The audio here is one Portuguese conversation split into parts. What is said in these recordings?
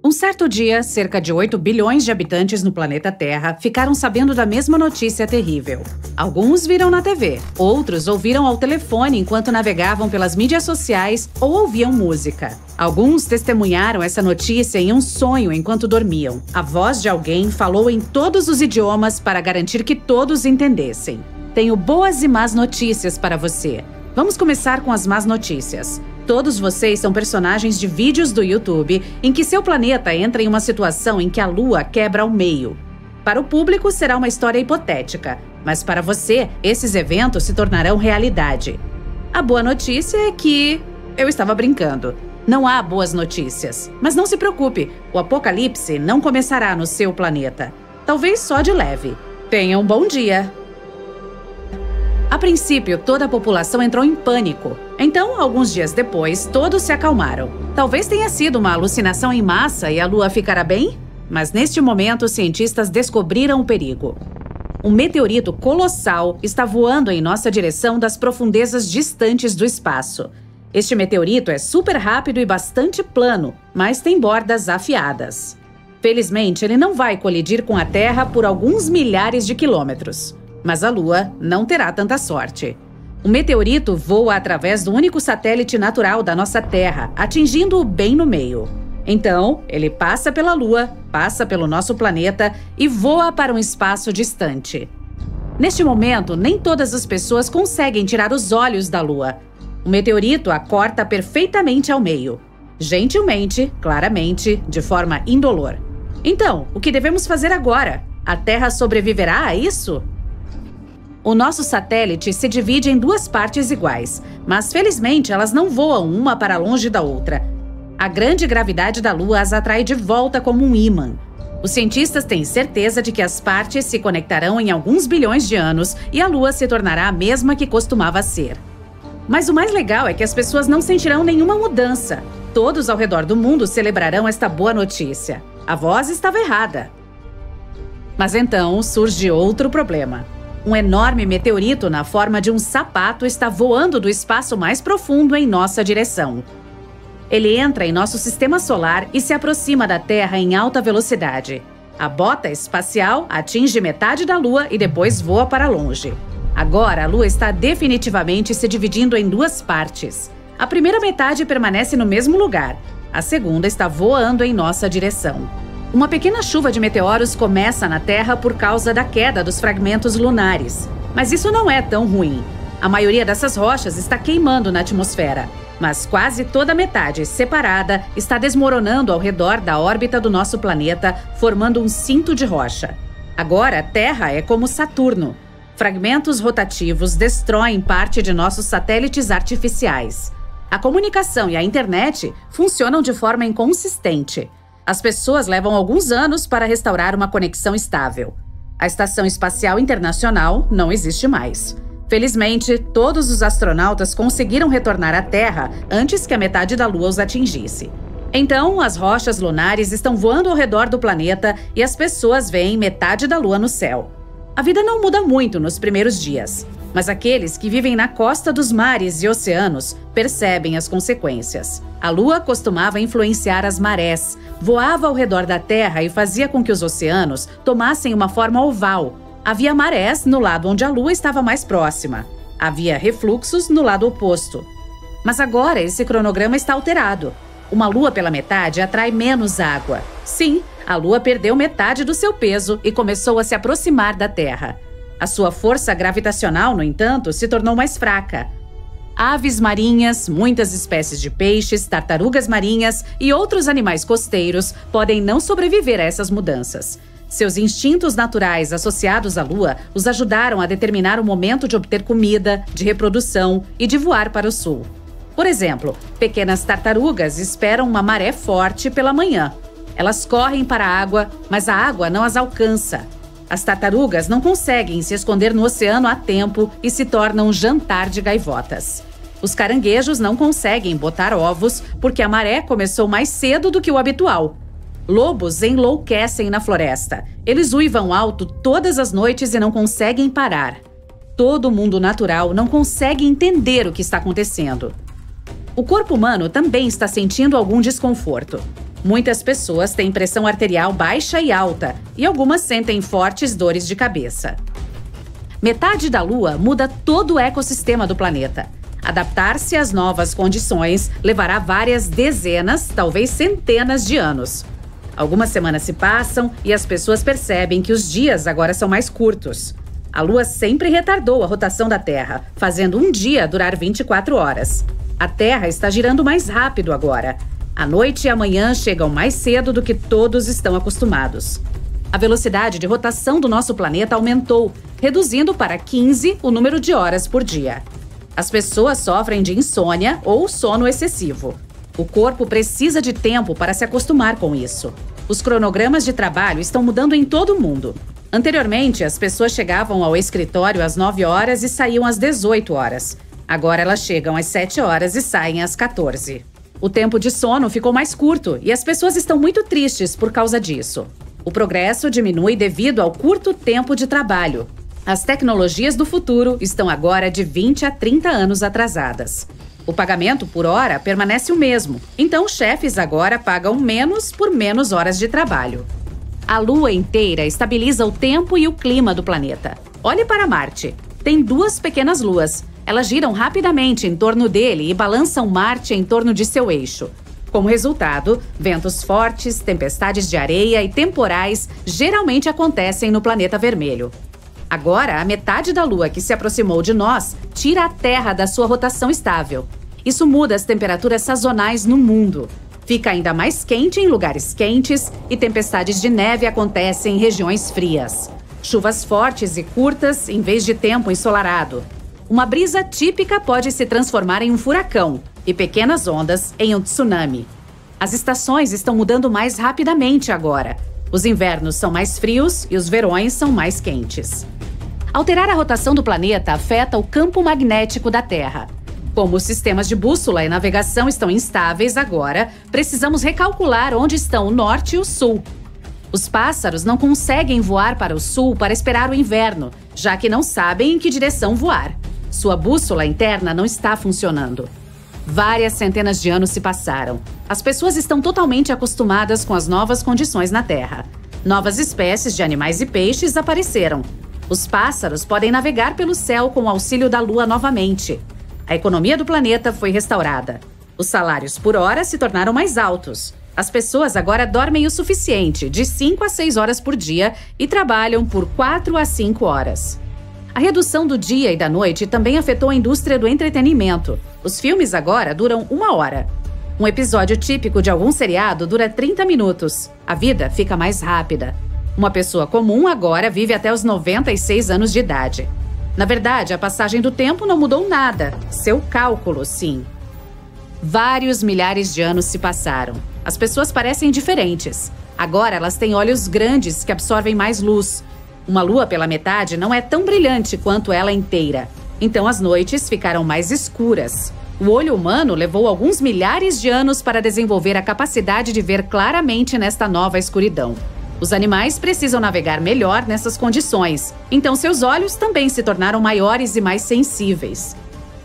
Um certo dia, cerca de 8 bilhões de habitantes no planeta Terra ficaram sabendo da mesma notícia terrível. Alguns viram na TV, outros ouviram ao telefone enquanto navegavam pelas mídias sociais ou ouviam música. Alguns testemunharam essa notícia em um sonho enquanto dormiam. A voz de alguém falou em todos os idiomas para garantir que todos entendessem. Tenho boas e más notícias para você. Vamos começar com as más notícias. Todos vocês são personagens de vídeos do YouTube em que seu planeta entra em uma situação em que a Lua quebra ao meio. Para o público será uma história hipotética, mas para você, esses eventos se tornarão realidade. A boa notícia é que... eu estava brincando. Não há boas notícias. Mas não se preocupe, o apocalipse não começará no seu planeta. Talvez só de leve. Tenha um bom dia! A princípio, toda a população entrou em pânico. Então, alguns dias depois, todos se acalmaram. Talvez tenha sido uma alucinação em massa e a Lua ficará bem? Mas neste momento, os cientistas descobriram o perigo. Um meteorito colossal está voando em nossa direção das profundezas distantes do espaço. Este meteorito é super rápido e bastante plano, mas tem bordas afiadas. Felizmente, ele não vai colidir com a Terra por alguns milhares de quilômetros. Mas a Lua não terá tanta sorte. O meteorito voa através do único satélite natural da nossa Terra, atingindo-o bem no meio. Então, ele passa pela Lua, passa pelo nosso planeta e voa para um espaço distante. Neste momento, nem todas as pessoas conseguem tirar os olhos da Lua. O meteorito a corta perfeitamente ao meio. Gentilmente, claramente, de forma indolor. Então, o que devemos fazer agora? A Terra sobreviverá a isso? O nosso satélite se divide em duas partes iguais, mas felizmente elas não voam uma para longe da outra. A grande gravidade da Lua as atrai de volta como um ímã. Os cientistas têm certeza de que as partes se conectarão em alguns bilhões de anos e a Lua se tornará a mesma que costumava ser. Mas o mais legal é que as pessoas não sentirão nenhuma mudança. Todos ao redor do mundo celebrarão esta boa notícia. A voz estava errada. Mas então surge outro problema. Um enorme meteorito na forma de um sapato está voando do espaço mais profundo em nossa direção. Ele entra em nosso sistema solar e se aproxima da Terra em alta velocidade. A bota espacial atinge metade da Lua e depois voa para longe. Agora, a Lua está definitivamente se dividindo em duas partes. A primeira metade permanece no mesmo lugar. A segunda está voando em nossa direção. Uma pequena chuva de meteoros começa na Terra por causa da queda dos fragmentos lunares. Mas isso não é tão ruim. A maioria dessas rochas está queimando na atmosfera, mas quase toda a metade separada está desmoronando ao redor da órbita do nosso planeta, formando um cinto de rocha. Agora, a Terra é como Saturno. Fragmentos rotativos destroem parte de nossos satélites artificiais. A comunicação e a internet funcionam de forma inconsistente. As pessoas levam alguns anos para restaurar uma conexão estável. A Estação Espacial Internacional não existe mais. Felizmente, todos os astronautas conseguiram retornar à Terra antes que a metade da Lua os atingisse. Então, as rochas lunares estão voando ao redor do planeta e as pessoas veem metade da Lua no céu. A vida não muda muito nos primeiros dias, mas aqueles que vivem na costa dos mares e oceanos percebem as consequências. A Lua costumava influenciar as marés, voava ao redor da Terra e fazia com que os oceanos tomassem uma forma oval. Havia marés no lado onde a Lua estava mais próxima. Havia refluxos no lado oposto. Mas agora esse cronograma está alterado. Uma Lua pela metade atrai menos água. Sim, a Lua perdeu metade do seu peso e começou a se aproximar da Terra. A sua força gravitacional, no entanto, se tornou mais fraca. Aves marinhas, muitas espécies de peixes, tartarugas marinhas e outros animais costeiros podem não sobreviver a essas mudanças. Seus instintos naturais associados à Lua os ajudaram a determinar o momento de obter comida, de reprodução e de voar para o sul. Por exemplo, pequenas tartarugas esperam uma maré forte pela manhã. Elas correm para a água, mas a água não as alcança. As tartarugas não conseguem se esconder no oceano a tempo e se tornam um jantar de gaivotas. Os caranguejos não conseguem botar ovos porque a maré começou mais cedo do que o habitual. Lobos enlouquecem na floresta. Eles uivam alto todas as noites e não conseguem parar. Todo o mundo natural não consegue entender o que está acontecendo. O corpo humano também está sentindo algum desconforto. Muitas pessoas têm pressão arterial baixa e alta, e algumas sentem fortes dores de cabeça. Metade da Lua muda todo o ecossistema do planeta. Adaptar-se às novas condições levará várias dezenas, talvez centenas de anos. Algumas semanas se passam e as pessoas percebem que os dias agora são mais curtos. A Lua sempre retardou a rotação da Terra, fazendo um dia durar 24 horas. A Terra está girando mais rápido agora. A noite e a manhã chegam mais cedo do que todos estão acostumados. A velocidade de rotação do nosso planeta aumentou, reduzindo para 15 o número de horas por dia. As pessoas sofrem de insônia ou sono excessivo. O corpo precisa de tempo para se acostumar com isso. Os cronogramas de trabalho estão mudando em todo o mundo. Anteriormente, as pessoas chegavam ao escritório às 9 horas e saíam às 18 horas. Agora elas chegam às 7 horas e saem às 14. O tempo de sono ficou mais curto e as pessoas estão muito tristes por causa disso. O progresso diminui devido ao curto tempo de trabalho. As tecnologias do futuro estão agora de 20 a 30 anos atrasadas. O pagamento por hora permanece o mesmo, então os chefes agora pagam menos por menos horas de trabalho. A Lua inteira estabiliza o tempo e o clima do planeta. Olhe para Marte. Tem 2 pequenas luas. Elas giram rapidamente em torno dele e balançam Marte em torno de seu eixo. Como resultado, ventos fortes, tempestades de areia e temporais geralmente acontecem no planeta vermelho. Agora, a metade da Lua que se aproximou de nós tira a Terra da sua rotação estável. Isso muda as temperaturas sazonais no mundo. Fica ainda mais quente em lugares quentes e tempestades de neve acontecem em regiões frias. Chuvas fortes e curtas em vez de tempo ensolarado. Uma brisa típica pode se transformar em um furacão e pequenas ondas em um tsunami. As estações estão mudando mais rapidamente agora. Os invernos são mais frios e os verões são mais quentes. Alterar a rotação do planeta afeta o campo magnético da Terra. Como os sistemas de bússola e navegação estão instáveis agora, precisamos recalcular onde estão o norte e o sul. Os pássaros não conseguem voar para o sul para esperar o inverno, já que não sabem em que direção voar. Sua bússola interna não está funcionando. Várias centenas de anos se passaram. As pessoas estão totalmente acostumadas com as novas condições na Terra. Novas espécies de animais e peixes apareceram. Os pássaros podem navegar pelo céu com o auxílio da Lua novamente. A economia do planeta foi restaurada. Os salários por hora se tornaram mais altos. As pessoas agora dormem o suficiente, de 5 a 6 horas por dia, e trabalham por 4 a 5 horas. A redução do dia e da noite também afetou a indústria do entretenimento. Os filmes agora duram 1 hora. Um episódio típico de algum seriado dura 30 minutos. A vida fica mais rápida. Uma pessoa comum agora vive até os 96 anos de idade. Na verdade, a passagem do tempo não mudou nada. Seu cálculo, sim. Vários milhares de anos se passaram. As pessoas parecem diferentes. Agora elas têm olhos grandes que absorvem mais luz. Uma lua pela metade não é tão brilhante quanto ela inteira. Então as noites ficaram mais escuras. O olho humano levou alguns milhares de anos para desenvolver a capacidade de ver claramente nesta nova escuridão. Os animais precisam navegar melhor nessas condições, então seus olhos também se tornaram maiores e mais sensíveis.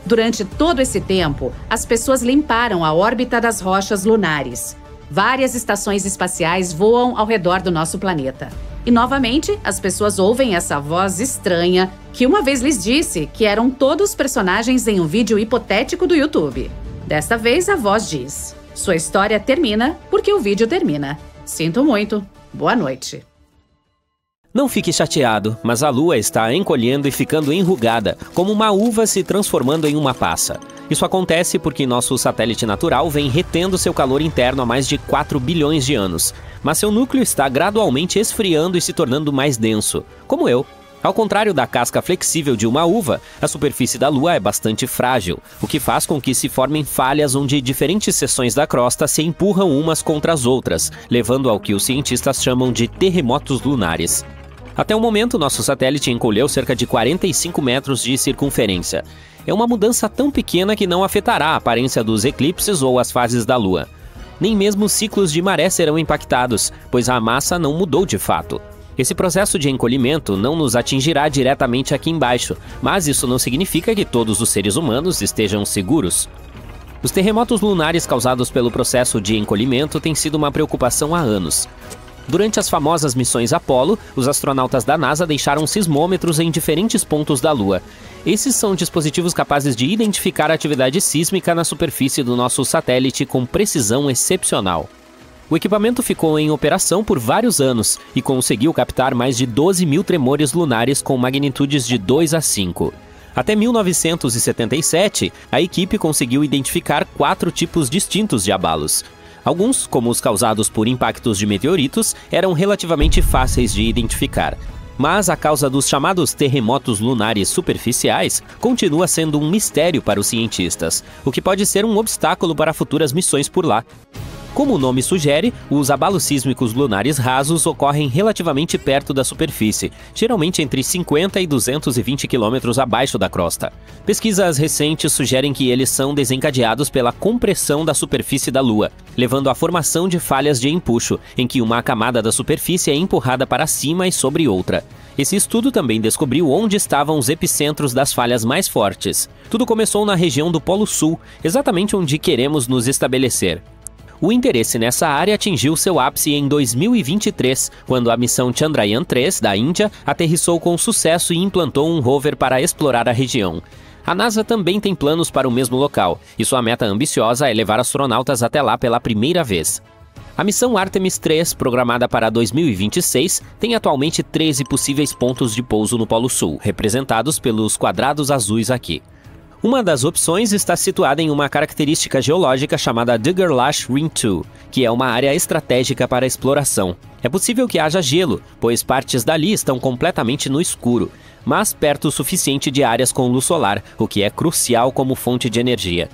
Durante todo esse tempo, as pessoas limparam a órbita das rochas lunares. Várias estações espaciais voam ao redor do nosso planeta. E, novamente, as pessoas ouvem essa voz estranha que uma vez lhes disse que eram todos personagens em um vídeo hipotético do YouTube. Desta vez, a voz diz: "Sua história termina porque o vídeo termina. Sinto muito. Boa noite." Não fique chateado, mas a Lua está encolhendo e ficando enrugada, como uma uva se transformando em uma passa. Isso acontece porque nosso satélite natural vem retendo seu calor interno há mais de 4 bilhões de anos, mas seu núcleo está gradualmente esfriando e se tornando mais denso, como eu. Ao contrário da casca flexível de uma uva, a superfície da Lua é bastante frágil, o que faz com que se formem falhas onde diferentes seções da crosta se empurram umas contra as outras, levando ao que os cientistas chamam de terremotos lunares. Até o momento, nosso satélite encolheu cerca de 45 metros de circunferência. É uma mudança tão pequena que não afetará a aparência dos eclipses ou as fases da Lua. Nem mesmo ciclos de maré serão impactados, pois a massa não mudou de fato. Esse processo de encolhimento não nos atingirá diretamente aqui embaixo, mas isso não significa que todos os seres humanos estejam seguros. Os terremotos lunares causados pelo processo de encolhimento têm sido uma preocupação há anos. Durante as famosas missões Apollo, os astronautas da NASA deixaram sismômetros em diferentes pontos da Lua. Esses são dispositivos capazes de identificar a atividade sísmica na superfície do nosso satélite com precisão excepcional. O equipamento ficou em operação por vários anos e conseguiu captar mais de 12 mil tremores lunares com magnitudes de 2 a 5. Até 1977, a equipe conseguiu identificar 4 tipos distintos de abalos. Alguns, como os causados por impactos de meteoritos, eram relativamente fáceis de identificar. Mas a causa dos chamados terremotos lunares superficiais continua sendo um mistério para os cientistas, o que pode ser um obstáculo para futuras missões por lá. Como o nome sugere, os abalos sísmicos lunares rasos ocorrem relativamente perto da superfície, geralmente entre 50 e 220 quilômetros abaixo da crosta. Pesquisas recentes sugerem que eles são desencadeados pela compressão da superfície da Lua, levando à formação de falhas de empuxo, em que uma camada da superfície é empurrada para cima e sobre outra. Esse estudo também descobriu onde estavam os epicentros das falhas mais fortes. Tudo começou na região do Polo Sul, exatamente onde queremos nos estabelecer. O interesse nessa área atingiu seu ápice em 2023, quando a missão Chandrayaan-3 da Índia aterrissou com sucesso e implantou um rover para explorar a região. A NASA também tem planos para o mesmo local, e sua meta ambiciosa é levar astronautas até lá pela primeira vez. A missão Artemis 3, programada para 2026, tem atualmente 13 possíveis pontos de pouso no Polo Sul, representados pelos quadrados azuis aqui. Uma das opções está situada em uma característica geológica chamada Dugger-Lash Ring 2, que é uma área estratégica para a exploração. É possível que haja gelo, pois partes dali estão completamente no escuro, mas perto o suficiente de áreas com luz solar, o que é crucial como fonte de energia.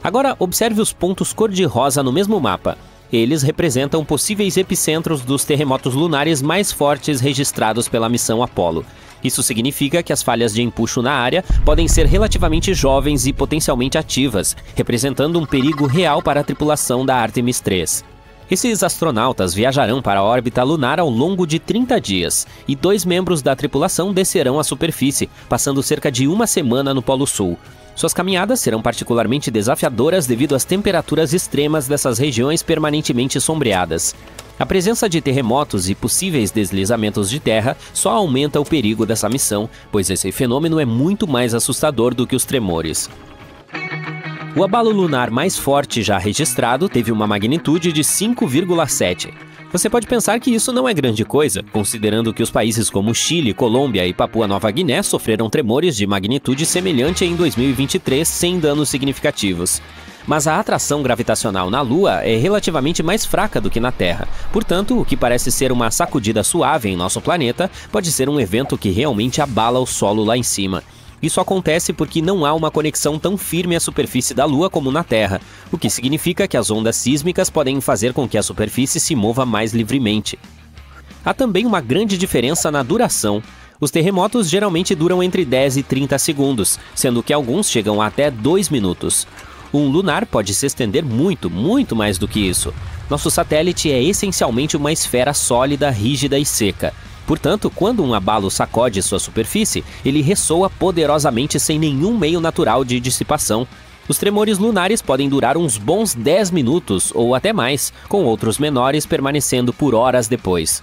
Agora, observe os pontos cor-de-rosa no mesmo mapa. Eles representam possíveis epicentros dos terremotos lunares mais fortes registrados pela missão Apollo. Isso significa que as falhas de empuxo na área podem ser relativamente jovens e potencialmente ativas, representando um perigo real para a tripulação da Artemis 3. Esses astronautas viajarão para a órbita lunar ao longo de 30 dias, e 2 membros da tripulação descerão à superfície, passando cerca de uma semana no Polo Sul. Suas caminhadas serão particularmente desafiadoras devido às temperaturas extremas dessas regiões permanentemente sombreadas. A presença de terremotos e possíveis deslizamentos de terra só aumenta o perigo dessa missão, pois esse fenômeno é muito mais assustador do que os tremores. O abalo lunar mais forte já registrado teve uma magnitude de 5,7. Você pode pensar que isso não é grande coisa, considerando que os países como Chile, Colômbia e Papua Nova Guiné sofreram tremores de magnitude semelhante em 2023 sem danos significativos. Mas a atração gravitacional na Lua é relativamente mais fraca do que na Terra. Portanto, o que parece ser uma sacudida suave em nosso planeta pode ser um evento que realmente abala o solo lá em cima. Isso acontece porque não há uma conexão tão firme à superfície da Lua como na Terra, o que significa que as ondas sísmicas podem fazer com que a superfície se mova mais livremente. Há também uma grande diferença na duração. Os terremotos geralmente duram entre 10 e 30 segundos, sendo que alguns chegam a até 2 minutos. Um lunar pode se estender muito mais do que isso. Nosso satélite é essencialmente uma esfera sólida, rígida e seca. Portanto, quando um abalo sacode sua superfície, ele ressoa poderosamente sem nenhum meio natural de dissipação. Os tremores lunares podem durar uns bons 10 minutos ou até mais, com outros menores permanecendo por horas depois.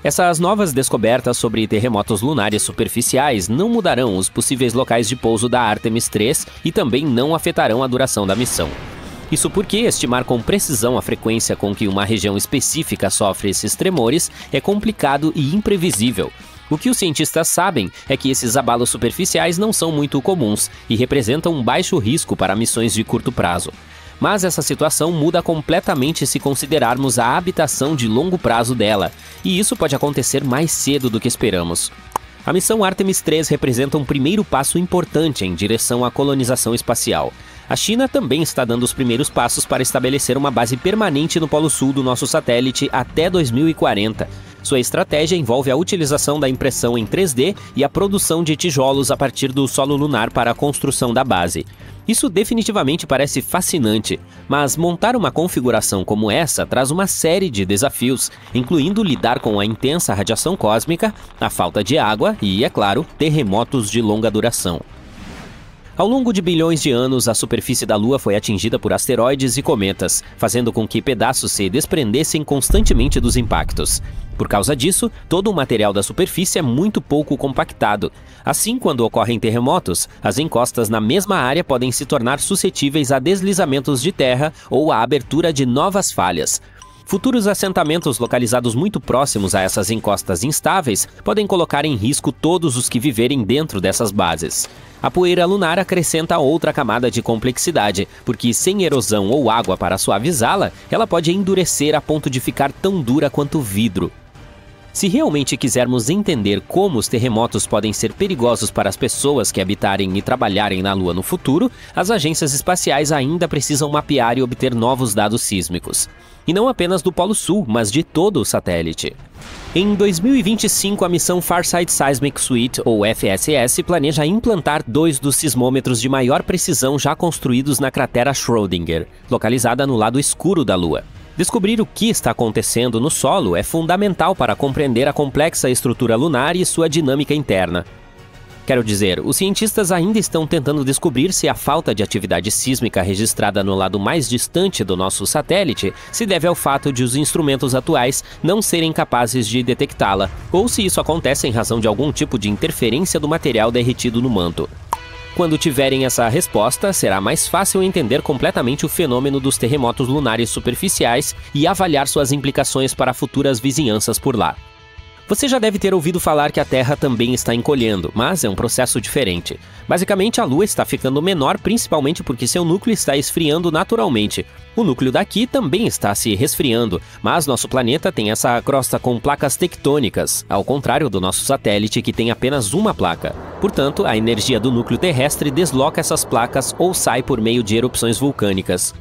Essas novas descobertas sobre terremotos lunares superficiais não mudarão os possíveis locais de pouso da Artemis 3 e também não afetarão a duração da missão. Isso porque estimar com precisão a frequência com que uma região específica sofre esses tremores é complicado e imprevisível. O que os cientistas sabem é que esses abalos superficiais não são muito comuns e representam um baixo risco para missões de curto prazo. Mas essa situação muda completamente se considerarmos a habitação de longo prazo dela, e isso pode acontecer mais cedo do que esperamos. A missão Artemis 3 representa um primeiro passo importante em direção à colonização espacial. A China também está dando os primeiros passos para estabelecer uma base permanente no Polo Sul do nosso satélite até 2040. Sua estratégia envolve a utilização da impressão em 3D e a produção de tijolos a partir do solo lunar para a construção da base. Isso definitivamente parece fascinante, mas montar uma configuração como essa traz uma série de desafios, incluindo lidar com a intensa radiação cósmica, a falta de água e, é claro, terremotos de longa duração. Ao longo de bilhões de anos, a superfície da Lua foi atingida por asteroides e cometas, fazendo com que pedaços se desprendessem constantemente dos impactos. Por causa disso, todo o material da superfície é muito pouco compactado. Assim, quando ocorrem terremotos, as encostas na mesma área podem se tornar suscetíveis a deslizamentos de terra ou à abertura de novas falhas. Futuros assentamentos localizados muito próximos a essas encostas instáveis podem colocar em risco todos os que viverem dentro dessas bases. A poeira lunar acrescenta outra camada de complexidade, porque sem erosão ou água para suavizá-la, ela pode endurecer a ponto de ficar tão dura quanto vidro. Se realmente quisermos entender como os terremotos podem ser perigosos para as pessoas que habitarem e trabalharem na Lua no futuro, as agências espaciais ainda precisam mapear e obter novos dados sísmicos. E não apenas do Polo Sul, mas de todo o satélite. Em 2025, a missão Farsight Seismic Suite, ou FSS, planeja implantar 2 dos sismômetros de maior precisão já construídos na cratera Schrödinger, localizada no lado escuro da Lua. Descobrir o que está acontecendo no solo é fundamental para compreender a complexa estrutura lunar e sua dinâmica interna. Quero dizer, os cientistas ainda estão tentando descobrir se a falta de atividade sísmica registrada no lado mais distante do nosso satélite se deve ao fato de os instrumentos atuais não serem capazes de detectá-la, ou se isso acontece em razão de algum tipo de interferência do material derretido no manto. Quando tiverem essa resposta, será mais fácil entender completamente o fenômeno dos terremotos lunares superficiais e avaliar suas implicações para futuras vizinhanças por lá. Você já deve ter ouvido falar que a Terra também está encolhendo, mas é um processo diferente. Basicamente, a Lua está ficando menor principalmente porque seu núcleo está esfriando naturalmente. O núcleo daqui também está se resfriando, mas nosso planeta tem essa crosta com placas tectônicas, ao contrário do nosso satélite que tem apenas uma placa. Portanto, a energia do núcleo terrestre desloca essas placas ou sai por meio de erupções vulcânicas.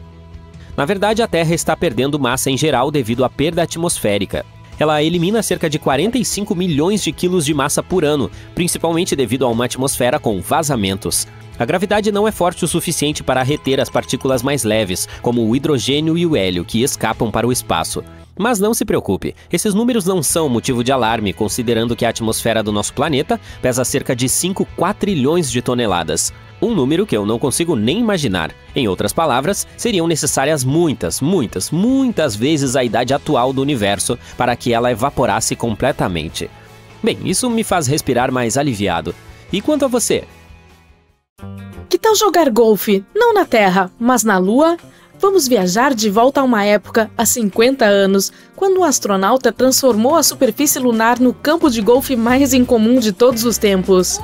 Na verdade, a Terra está perdendo massa em geral devido à perda atmosférica. Ela elimina cerca de 45 milhões de quilos de massa por ano, principalmente devido a uma atmosfera com vazamentos. A gravidade não é forte o suficiente para reter as partículas mais leves, como o hidrogênio e o hélio, que escapam para o espaço. Mas não se preocupe, esses números não são motivo de alarme, considerando que a atmosfera do nosso planeta pesa cerca de 5 quatrilhões de toneladas. Um número que eu não consigo nem imaginar. Em outras palavras, seriam necessárias muitas vezes a idade atual do universo para que ela evaporasse completamente. Bem, isso me faz respirar mais aliviado. E quanto a você? Que tal jogar golfe, não na Terra, mas na Lua? Vamos viajar de volta a uma época, há 50 anos, quando um astronauta transformou a superfície lunar no campo de golfe mais incomum de todos os tempos.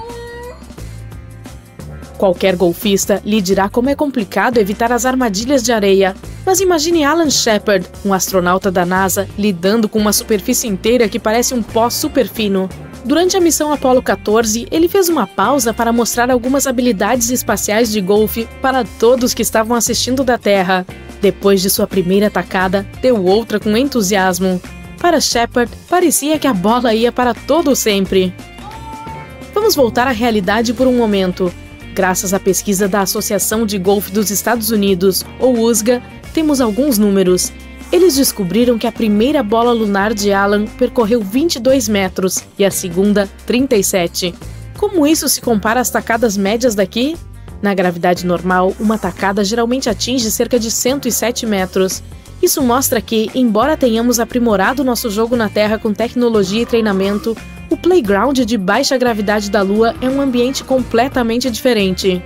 Qualquer golfista lhe dirá como é complicado evitar as armadilhas de areia, mas imagine Alan Shepard, um astronauta da NASA, lidando com uma superfície inteira que parece um pó super fino. Durante a missão Apollo 14, ele fez uma pausa para mostrar algumas habilidades espaciais de golfe para todos que estavam assistindo da Terra. Depois de sua primeira tacada, deu outra com entusiasmo. Para Shepard, parecia que a bola ia para todo sempre. Vamos voltar à realidade por um momento. Graças à pesquisa da Associação de Golfe dos Estados Unidos, ou USGA, temos alguns números. Eles descobriram que a primeira bola lunar de Alan percorreu 22 metros e a segunda, 37. Como isso se compara às tacadas médias daqui? Na gravidade normal, uma tacada geralmente atinge cerca de 107 metros. Isso mostra que, embora tenhamos aprimorado nosso jogo na Terra com tecnologia e treinamento, o playground de baixa gravidade da Lua é um ambiente completamente diferente.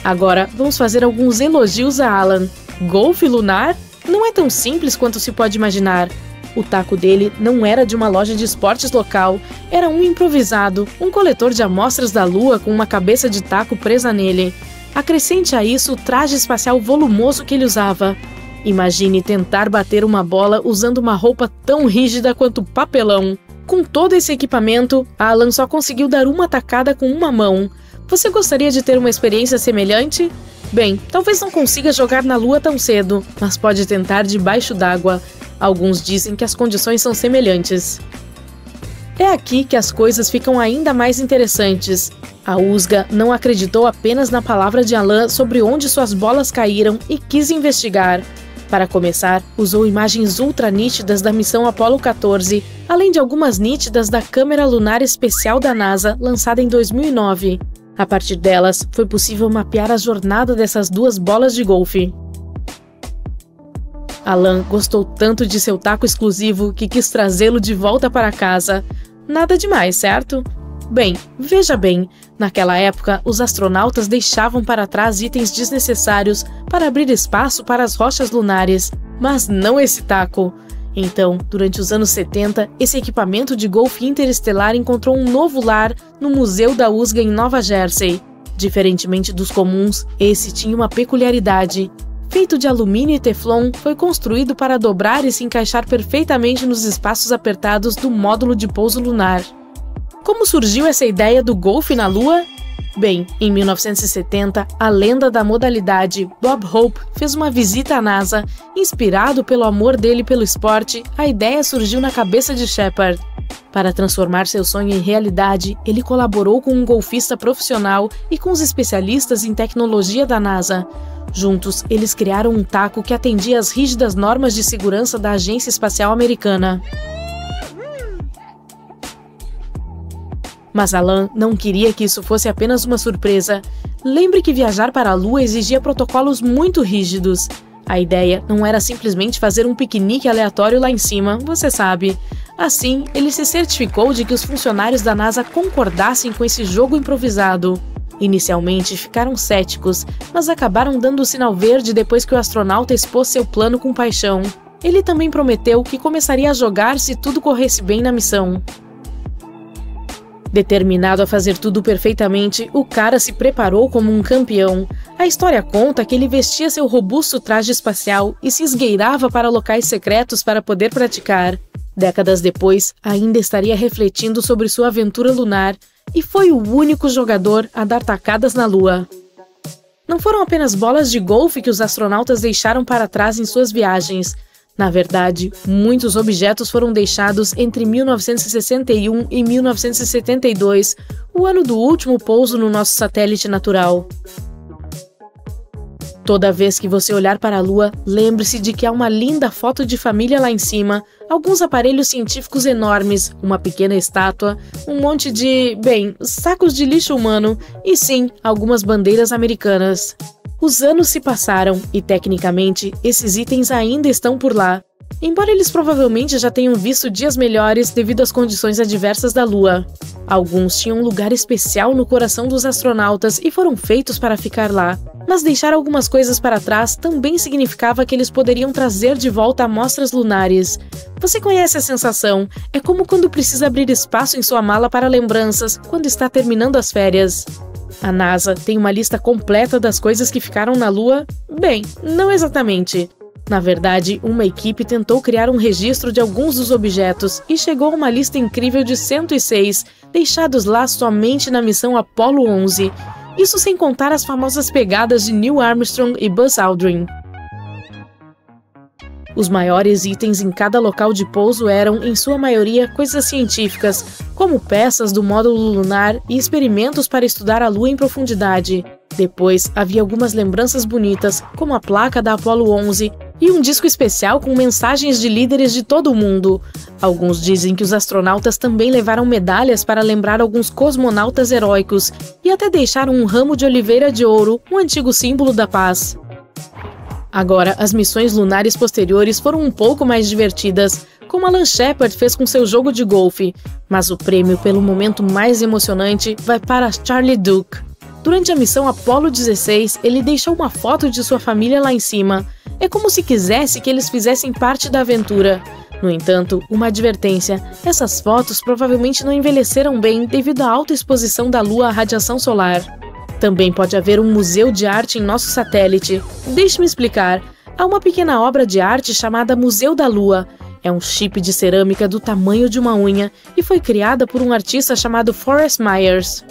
Agora, vamos fazer alguns elogios a Alan. Golfe lunar? Não é tão simples quanto se pode imaginar. O taco dele não era de uma loja de esportes local, era um improvisado, um coletor de amostras da Lua com uma cabeça de taco presa nele. Acrescente a isso o traje espacial volumoso que ele usava. Imagine tentar bater uma bola usando uma roupa tão rígida quanto papelão. Com todo esse equipamento, Alan só conseguiu dar uma tacada com uma mão. Você gostaria de ter uma experiência semelhante? Bem, talvez não consiga jogar na Lua tão cedo, mas pode tentar debaixo d'água. Alguns dizem que as condições são semelhantes. É aqui que as coisas ficam ainda mais interessantes. A USGA não acreditou apenas na palavra de Alan sobre onde suas bolas caíram e quis investigar. Para começar, usou imagens ultra nítidas da missão Apollo 14, além de algumas nítidas da Câmera Lunar Especial da NASA, lançada em 2009. A partir delas, foi possível mapear a jornada dessas duas bolas de golfe. Alan gostou tanto de seu taco exclusivo que quis trazê-lo de volta para casa. Nada demais, certo? Bem, veja bem, naquela época, os astronautas deixavam para trás itens desnecessários para abrir espaço para as rochas lunares, mas não esse taco. Então, durante os anos 70, esse equipamento de golfe interestelar encontrou um novo lar no Museu da USGA em Nova Jersey. Diferentemente dos comuns, esse tinha uma peculiaridade. Feito de alumínio e teflon, foi construído para dobrar e se encaixar perfeitamente nos espaços apertados do módulo de pouso lunar. Como surgiu essa ideia do golfe na Lua? Bem, em 1970, a lenda da modalidade Bob Hope fez uma visita à NASA. Inspirado pelo amor dele pelo esporte, a ideia surgiu na cabeça de Shepard. Para transformar seu sonho em realidade, ele colaborou com um golfista profissional e com os especialistas em tecnologia da NASA. Juntos, eles criaram um taco que atendia às rígidas normas de segurança da Agência Espacial Americana. Mas Alan não queria que isso fosse apenas uma surpresa. Lembre que viajar para a Lua exigia protocolos muito rígidos. A ideia não era simplesmente fazer um piquenique aleatório lá em cima, você sabe. Assim, ele se certificou de que os funcionários da NASA concordassem com esse jogo improvisado. Inicialmente ficaram céticos, mas acabaram dando o sinal verde depois que o astronauta expôs seu plano com paixão. Ele também prometeu que começaria a jogar se tudo corresse bem na missão. Determinado a fazer tudo perfeitamente, o cara se preparou como um campeão. A história conta que ele vestia seu robusto traje espacial e se esgueirava para locais secretos para poder praticar. Décadas depois, ainda estaria refletindo sobre sua aventura lunar e foi o único jogador a dar tacadas na Lua. Não foram apenas bolas de golfe que os astronautas deixaram para trás em suas viagens. Na verdade, muitos objetos foram deixados entre 1961 e 1972, o ano do último pouso no nosso satélite natural. Toda vez que você olhar para a Lua, lembre-se de que há uma linda foto de família lá em cima, alguns aparelhos científicos enormes, uma pequena estátua, um monte de, sacos de lixo humano e sim, algumas bandeiras americanas. Os anos se passaram e, tecnicamente, esses itens ainda estão por lá, embora eles provavelmente já tenham visto dias melhores devido às condições adversas da Lua. Alguns tinham um lugar especial no coração dos astronautas e foram feitos para ficar lá, mas deixar algumas coisas para trás também significava que eles poderiam trazer de volta amostras lunares. Você conhece a sensação? É como quando precisa abrir espaço em sua mala para lembranças quando está terminando as férias. A NASA tem uma lista completa das coisas que ficaram na Lua? Bem, não exatamente. Na verdade, uma equipe tentou criar um registro de alguns dos objetos e chegou a uma lista incrível de 106, deixados lá somente na missão Apollo 11. Isso sem contar as famosas pegadas de Neil Armstrong e Buzz Aldrin. Os maiores itens em cada local de pouso eram, em sua maioria, coisas científicas, como peças do módulo lunar e experimentos para estudar a Lua em profundidade. Depois, havia algumas lembranças bonitas, como a placa da Apollo 11 e um disco especial com mensagens de líderes de todo o mundo. Alguns dizem que os astronautas também levaram medalhas para lembrar alguns cosmonautas heróicos e até deixaram um ramo de oliveira de ouro, um antigo símbolo da paz. Agora, as missões lunares posteriores foram um pouco mais divertidas, como Alan Shepard fez com seu jogo de golfe, mas o prêmio pelo momento mais emocionante vai para Charlie Duke. Durante a missão Apollo 16, ele deixou uma foto de sua família lá em cima. É como se quisesse que eles fizessem parte da aventura. No entanto, uma advertência: essas fotos provavelmente não envelheceram bem devido à alta exposição da Lua à radiação solar. Também pode haver um museu de arte em nosso satélite. Deixe-me explicar. Há uma pequena obra de arte chamada Museu da Lua. É um chip de cerâmica do tamanho de uma unha e foi criada por um artista chamado Forrest Myers.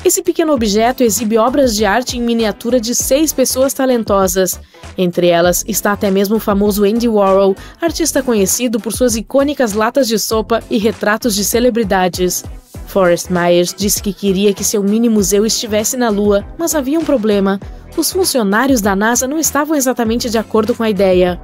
Esse pequeno objeto exibe obras de arte em miniatura de 6 pessoas talentosas. Entre elas está até mesmo o famoso Andy Warhol, artista conhecido por suas icônicas latas de sopa e retratos de celebridades. Forrest Myers disse que queria que seu mini-museu estivesse na Lua, mas havia um problema. os funcionários da NASA não estavam exatamente de acordo com a ideia.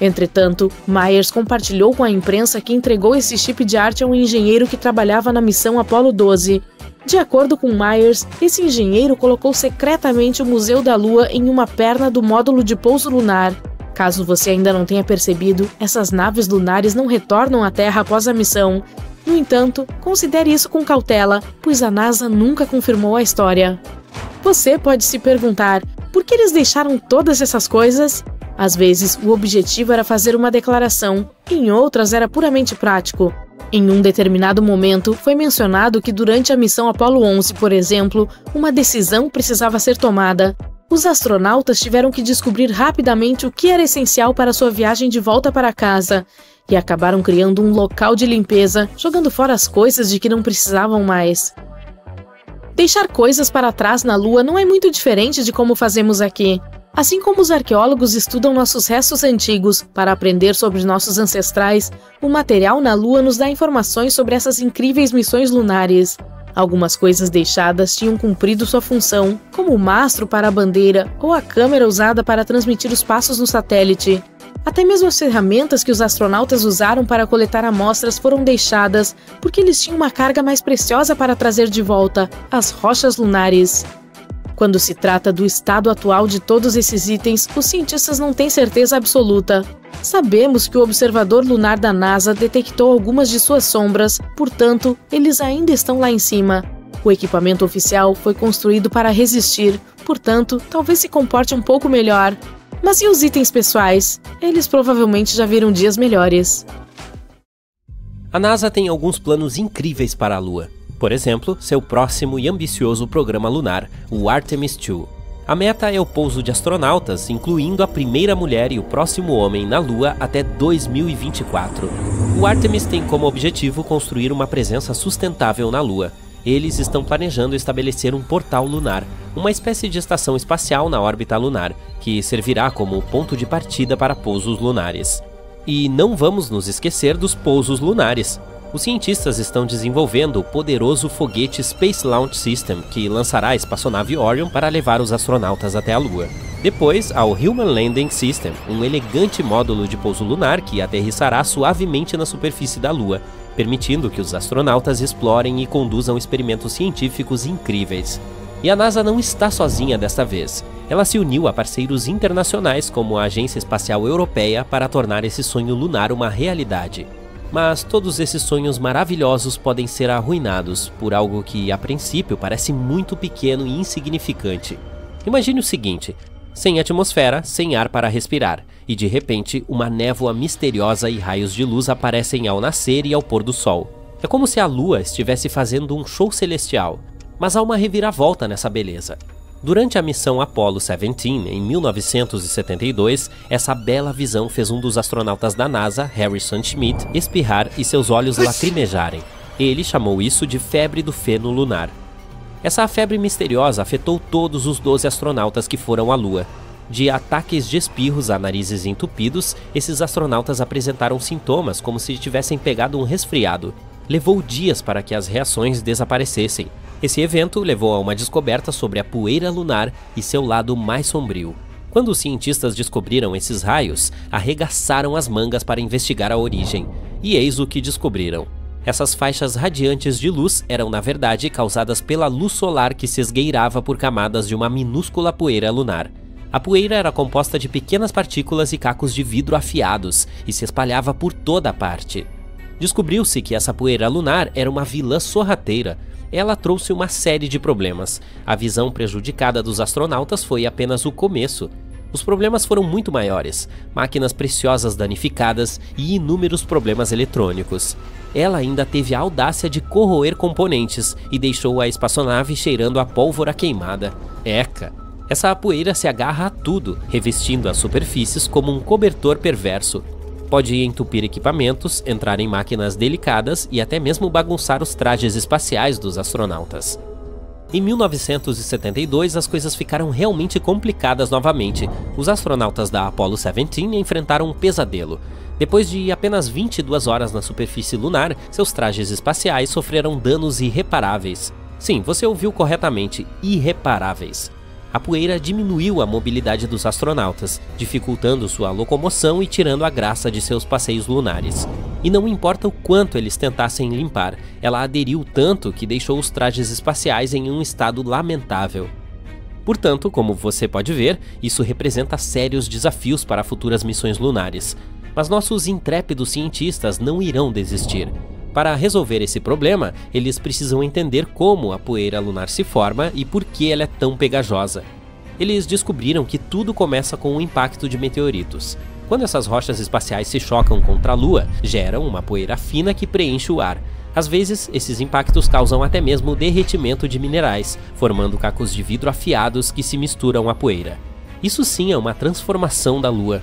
Entretanto, Myers compartilhou com a imprensa que entregou esse chip de arte a um engenheiro que trabalhava na missão Apollo 12. De acordo com Myers, esse engenheiro colocou secretamente o Museu da Lua em uma perna do módulo de pouso lunar. Caso você ainda não tenha percebido, essas naves lunares não retornam à Terra após a missão. No entanto, considere isso com cautela, pois a NASA nunca confirmou a história. Você pode se perguntar, por que eles deixaram todas essas coisas? Às vezes, o objetivo era fazer uma declaração, em outras era puramente prático. Em um determinado momento, foi mencionado que durante a missão Apollo 11, por exemplo, uma decisão precisava ser tomada. Os astronautas tiveram que descobrir rapidamente o que era essencial para sua viagem de volta para casa, e acabaram criando um local de limpeza, jogando fora as coisas de que não precisavam mais. Deixar coisas para trás na Lua não é muito diferente de como fazemos aqui. Assim como os arqueólogos estudam nossos restos antigos para aprender sobre nossos ancestrais, o material na Lua nos dá informações sobre essas incríveis missões lunares. Algumas coisas deixadas tinham cumprido sua função, como o mastro para a bandeira ou a câmera usada para transmitir os passos no satélite. Até mesmo as ferramentas que os astronautas usaram para coletar amostras foram deixadas, porque eles tinham uma carga mais preciosa para trazer de volta, as rochas lunares. Quando se trata do estado atual de todos esses itens, os cientistas não têm certeza absoluta. Sabemos que o observador lunar da NASA detectou algumas de suas sombras, portanto, eles ainda estão lá em cima. O equipamento oficial foi construído para resistir, portanto, talvez se comporte um pouco melhor. Mas e os itens pessoais? Eles provavelmente já viram dias melhores. A NASA tem alguns planos incríveis para a Lua. Por exemplo, seu próximo e ambicioso programa lunar, o Artemis II. A meta é o pouso de astronautas, incluindo a primeira mulher e o próximo homem na Lua até 2024. O Artemis tem como objetivo construir uma presença sustentável na Lua. Eles estão planejando estabelecer um portal lunar, uma espécie de estação espacial na órbita lunar, que servirá como ponto de partida para pousos lunares. E não vamos nos esquecer dos pousos lunares. Os cientistas estão desenvolvendo o poderoso foguete Space Launch System, que lançará a espaçonave Orion para levar os astronautas até a Lua. Depois, há o Human Landing System, um elegante módulo de pouso lunar que aterrissará suavemente na superfície da Lua, permitindo que os astronautas explorem e conduzam experimentos científicos incríveis. E a NASA não está sozinha desta vez. Ela se uniu a parceiros internacionais como a Agência Espacial Europeia para tornar esse sonho lunar uma realidade. Mas todos esses sonhos maravilhosos podem ser arruinados por algo que, a princípio, parece muito pequeno e insignificante. Imagine o seguinte: sem atmosfera, sem ar para respirar, e de repente uma névoa misteriosa e raios de luz aparecem ao nascer e ao pôr do sol. É como se a Lua estivesse fazendo um show celestial, mas há uma reviravolta nessa beleza. Durante a missão Apollo 17, em 1972, essa bela visão fez um dos astronautas da NASA, Harrison Schmitt, espirrar e seus olhos lacrimejarem. Ele chamou isso de febre do feno lunar. Essa febre misteriosa afetou todos os 12 astronautas que foram à Lua. De ataques de espirros a narizes entupidos, esses astronautas apresentaram sintomas como se tivessem pegado um resfriado. Levou dias para que as reações desaparecessem. Esse evento levou a uma descoberta sobre a poeira lunar e seu lado mais sombrio. Quando os cientistas descobriram esses raios, arregaçaram as mangas para investigar a origem. E eis o que descobriram. Essas faixas radiantes de luz eram, na verdade, causadas pela luz solar que se esgueirava por camadas de uma minúscula poeira lunar. A poeira era composta de pequenas partículas e cacos de vidro afiados e se espalhava por toda a parte. Descobriu-se que essa poeira lunar era uma vilã sorrateira. Ela trouxe uma série de problemas. A visão prejudicada dos astronautas foi apenas o começo. Os problemas foram muito maiores, máquinas preciosas danificadas e inúmeros problemas eletrônicos. Ela ainda teve a audácia de corroer componentes e deixou a espaçonave cheirando a pólvora queimada. Eca! Essa poeira se agarra a tudo, revestindo as superfícies como um cobertor perverso. Pode entupir equipamentos, entrar em máquinas delicadas e até mesmo bagunçar os trajes espaciais dos astronautas. Em 1972, as coisas ficaram realmente complicadas novamente. Os astronautas da Apollo 17 enfrentaram um pesadelo. Depois de apenas 22 horas na superfície lunar, seus trajes espaciais sofreram danos irreparáveis. Sim, você ouviu corretamente, irreparáveis. A poeira diminuiu a mobilidade dos astronautas, dificultando sua locomoção e tirando a graça de seus passeios lunares. E não importa o quanto eles tentassem limpar, ela aderiu tanto que deixou os trajes espaciais em um estado lamentável. Portanto, como você pode ver, isso representa sérios desafios para futuras missões lunares. Mas nossos intrépidos cientistas não irão desistir. Para resolver esse problema, eles precisam entender como a poeira lunar se forma e por que ela é tão pegajosa. Eles descobriram que tudo começa com o impacto de meteoritos. Quando essas rochas espaciais se chocam contra a Lua, geram uma poeira fina que preenche o ar. Às vezes, esses impactos causam até mesmo o derretimento de minerais, formando cacos de vidro afiados que se misturam à poeira. Isso sim é uma transformação da Lua.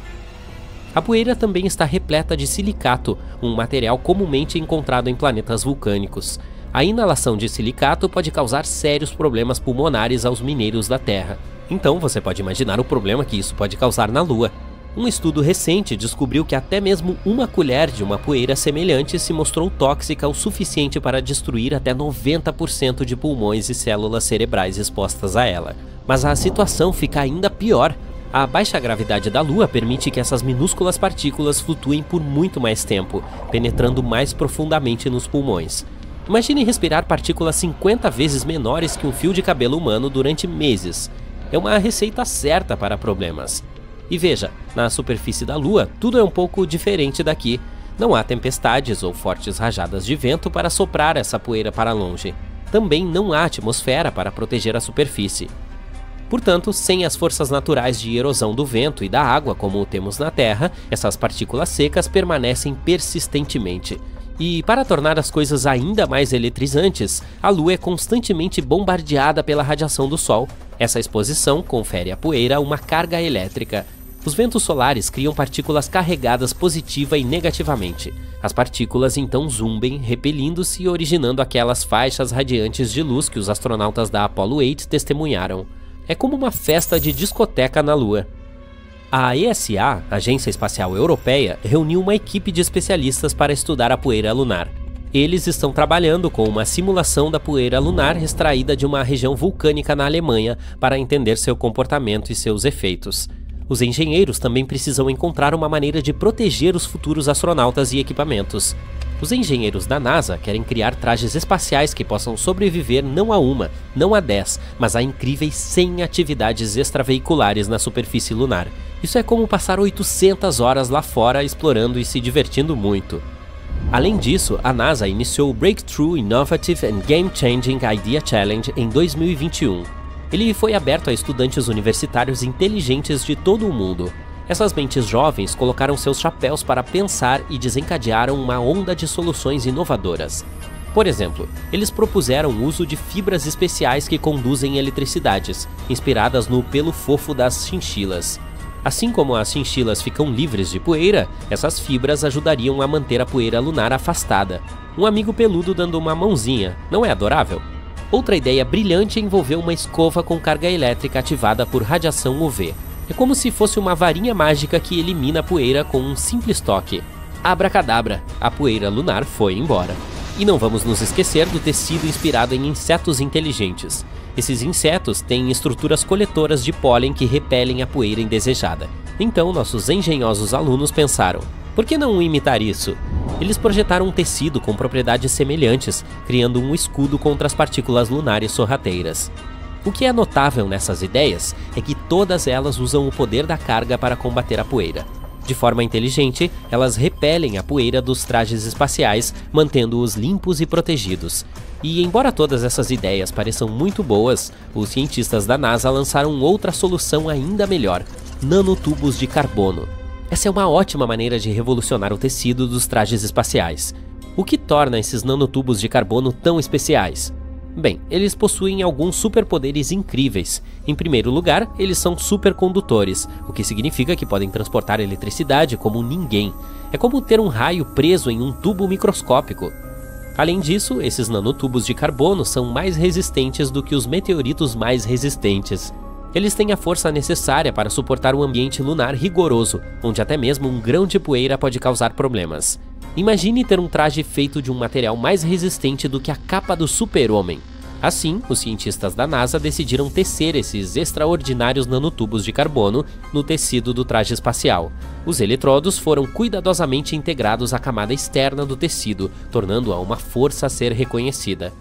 A poeira também está repleta de silicato, um material comumente encontrado em planetas vulcânicos. A inalação de silicato pode causar sérios problemas pulmonares aos mineiros da Terra. Então você pode imaginar o problema que isso pode causar na Lua. Um estudo recente descobriu que até mesmo uma colher de uma poeira semelhante se mostrou tóxica o suficiente para destruir até 90% de pulmões e células cerebrais expostas a ela. Mas a situação fica ainda pior. A baixa gravidade da Lua permite que essas minúsculas partículas flutuem por muito mais tempo, penetrando mais profundamente nos pulmões. Imagine respirar partículas 50 vezes menores que um fio de cabelo humano durante meses. É uma receita certa para problemas. E veja, na superfície da Lua, tudo é um pouco diferente daqui. Não há tempestades ou fortes rajadas de vento para soprar essa poeira para longe. Também não há atmosfera para proteger a superfície. Portanto, sem as forças naturais de erosão do vento e da água como temos na Terra, essas partículas secas permanecem persistentemente. E para tornar as coisas ainda mais eletrizantes, a Lua é constantemente bombardeada pela radiação do Sol. Essa exposição confere à poeira uma carga elétrica. Os ventos solares criam partículas carregadas positiva e negativamente. As partículas então zumbem, repelindo-se e originando aquelas faixas radiantes de luz que os astronautas da Apollo 8 testemunharam. É como uma festa de discoteca na Lua. A ESA, Agência Espacial Europeia, reuniu uma equipe de especialistas para estudar a poeira lunar. Eles estão trabalhando com uma simulação da poeira lunar extraída de uma região vulcânica na Alemanha para entender seu comportamento e seus efeitos. Os engenheiros também precisam encontrar uma maneira de proteger os futuros astronautas e equipamentos. Os engenheiros da NASA querem criar trajes espaciais que possam sobreviver não a uma, não a 10, mas a incríveis 100 atividades extraveiculares na superfície lunar. Isso é como passar 800 horas lá fora explorando e se divertindo muito. Além disso, a NASA iniciou o Breakthrough Innovative and Game Changing Idea Challenge em 2021. Ele foi aberto a estudantes universitários inteligentes de todo o mundo. Essas mentes jovens colocaram seus chapéus para pensar e desencadearam uma onda de soluções inovadoras. Por exemplo, eles propuseram o uso de fibras especiais que conduzem eletricidades, inspiradas no pelo fofo das chinchilas. Assim como as chinchilas ficam livres de poeira, essas fibras ajudariam a manter a poeira lunar afastada. Um amigo peludo dando uma mãozinha, não é adorável? Outra ideia brilhante envolveu uma escova com carga elétrica ativada por radiação UV. É como se fosse uma varinha mágica que elimina a poeira com um simples toque. Abracadabra, a poeira lunar foi embora. E não vamos nos esquecer do tecido inspirado em insetos inteligentes. Esses insetos têm estruturas coletoras de pólen que repelem a poeira indesejada. Então nossos engenhosos alunos pensaram, por que não imitar isso? Eles projetaram um tecido com propriedades semelhantes, criando um escudo contra as partículas lunares sorrateiras. O que é notável nessas ideias é que todas elas usam o poder da carga para combater a poeira. De forma inteligente, elas repelem a poeira dos trajes espaciais, mantendo-os limpos e protegidos. E embora todas essas ideias pareçam muito boas, os cientistas da NASA lançaram outra solução ainda melhor: nanotubos de carbono. Essa é uma ótima maneira de revolucionar o tecido dos trajes espaciais. O que torna esses nanotubos de carbono tão especiais? Bem, eles possuem alguns superpoderes incríveis. Em primeiro lugar, eles são supercondutores, o que significa que podem transportar eletricidade como ninguém. É como ter um raio preso em um tubo microscópico. Além disso, esses nanotubos de carbono são mais resistentes do que os meteoritos mais resistentes. Eles têm a força necessária para suportar um ambiente lunar rigoroso, onde até mesmo um grão de poeira pode causar problemas. Imagine ter um traje feito de um material mais resistente do que a capa do super-homem. Assim, os cientistas da NASA decidiram tecer esses extraordinários nanotubos de carbono no tecido do traje espacial. Os eletrodos foram cuidadosamente integrados à camada externa do tecido, tornando-a uma força a ser reconhecida.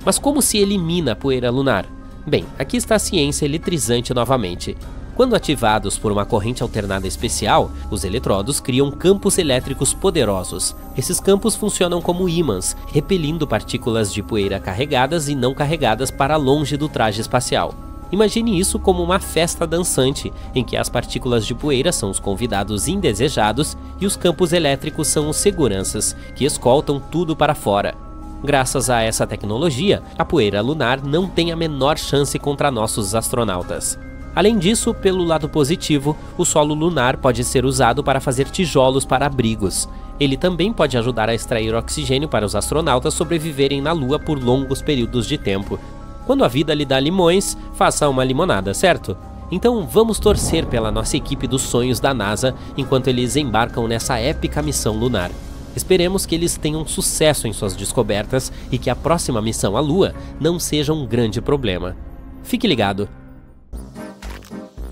Mas como se elimina a poeira lunar? Bem, aqui está a ciência eletrizante novamente. Quando ativados por uma corrente alternada especial, os eletrodos criam campos elétricos poderosos. Esses campos funcionam como ímãs, repelindo partículas de poeira carregadas e não carregadas para longe do traje espacial. Imagine isso como uma festa dançante, em que as partículas de poeira são os convidados indesejados e os campos elétricos são os seguranças, que escoltam tudo para fora. Graças a essa tecnologia, a poeira lunar não tem a menor chance contra nossos astronautas. Além disso, pelo lado positivo, o solo lunar pode ser usado para fazer tijolos para abrigos. Ele também pode ajudar a extrair oxigênio para os astronautas sobreviverem na Lua por longos períodos de tempo. Quando a vida lhe dá limões, faça uma limonada, certo? Então vamos torcer pela nossa equipe dos sonhos da NASA enquanto eles embarcam nessa épica missão lunar. Esperemos que eles tenham sucesso em suas descobertas e que a próxima missão à Lua não seja um grande problema. Fique ligado!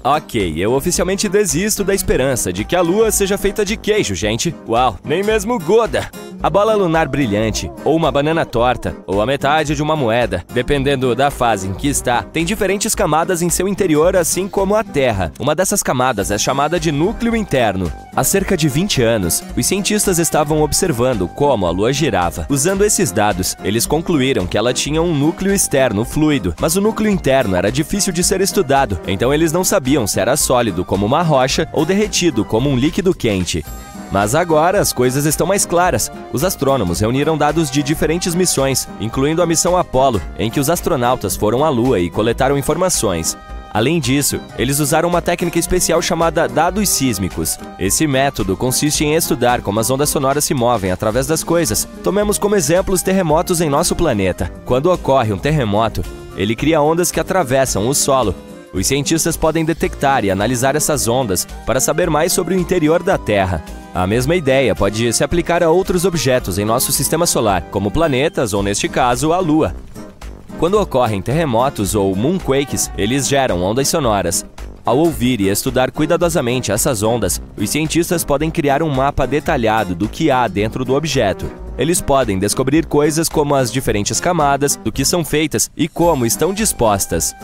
Ok, eu oficialmente desisto da esperança de que a Lua seja feita de queijo, gente. Uau, nem mesmo Goda! A bola lunar brilhante, ou uma banana torta, ou a metade de uma moeda, dependendo da fase em que está, tem diferentes camadas em seu interior, assim como a Terra. Uma dessas camadas é chamada de núcleo interno. Há cerca de 20 anos, os cientistas estavam observando como a Lua girava. Usando esses dados, eles concluíram que ela tinha um núcleo externo fluido, mas o núcleo interno era difícil de ser estudado, então eles não sabiam se era sólido como uma rocha ou derretido como um líquido quente. Mas agora as coisas estão mais claras. Os astrônomos reuniram dados de diferentes missões, incluindo a missão Apollo, em que os astronautas foram à Lua e coletaram informações. Além disso, eles usaram uma técnica especial chamada dados sísmicos. Esse método consiste em estudar como as ondas sonoras se movem através das coisas. Tomemos como exemplo os terremotos em nosso planeta. Quando ocorre um terremoto, ele cria ondas que atravessam o solo. Os cientistas podem detectar e analisar essas ondas para saber mais sobre o interior da Terra. A mesma ideia pode se aplicar a outros objetos em nosso sistema solar, como planetas ou, neste caso, a Lua. Quando ocorrem terremotos ou moonquakes, eles geram ondas sonoras. Ao ouvir e estudar cuidadosamente essas ondas, os cientistas podem criar um mapa detalhado do que há dentro do objeto. Eles podem descobrir coisas como as diferentes camadas, do que são feitas e como estão dispostas.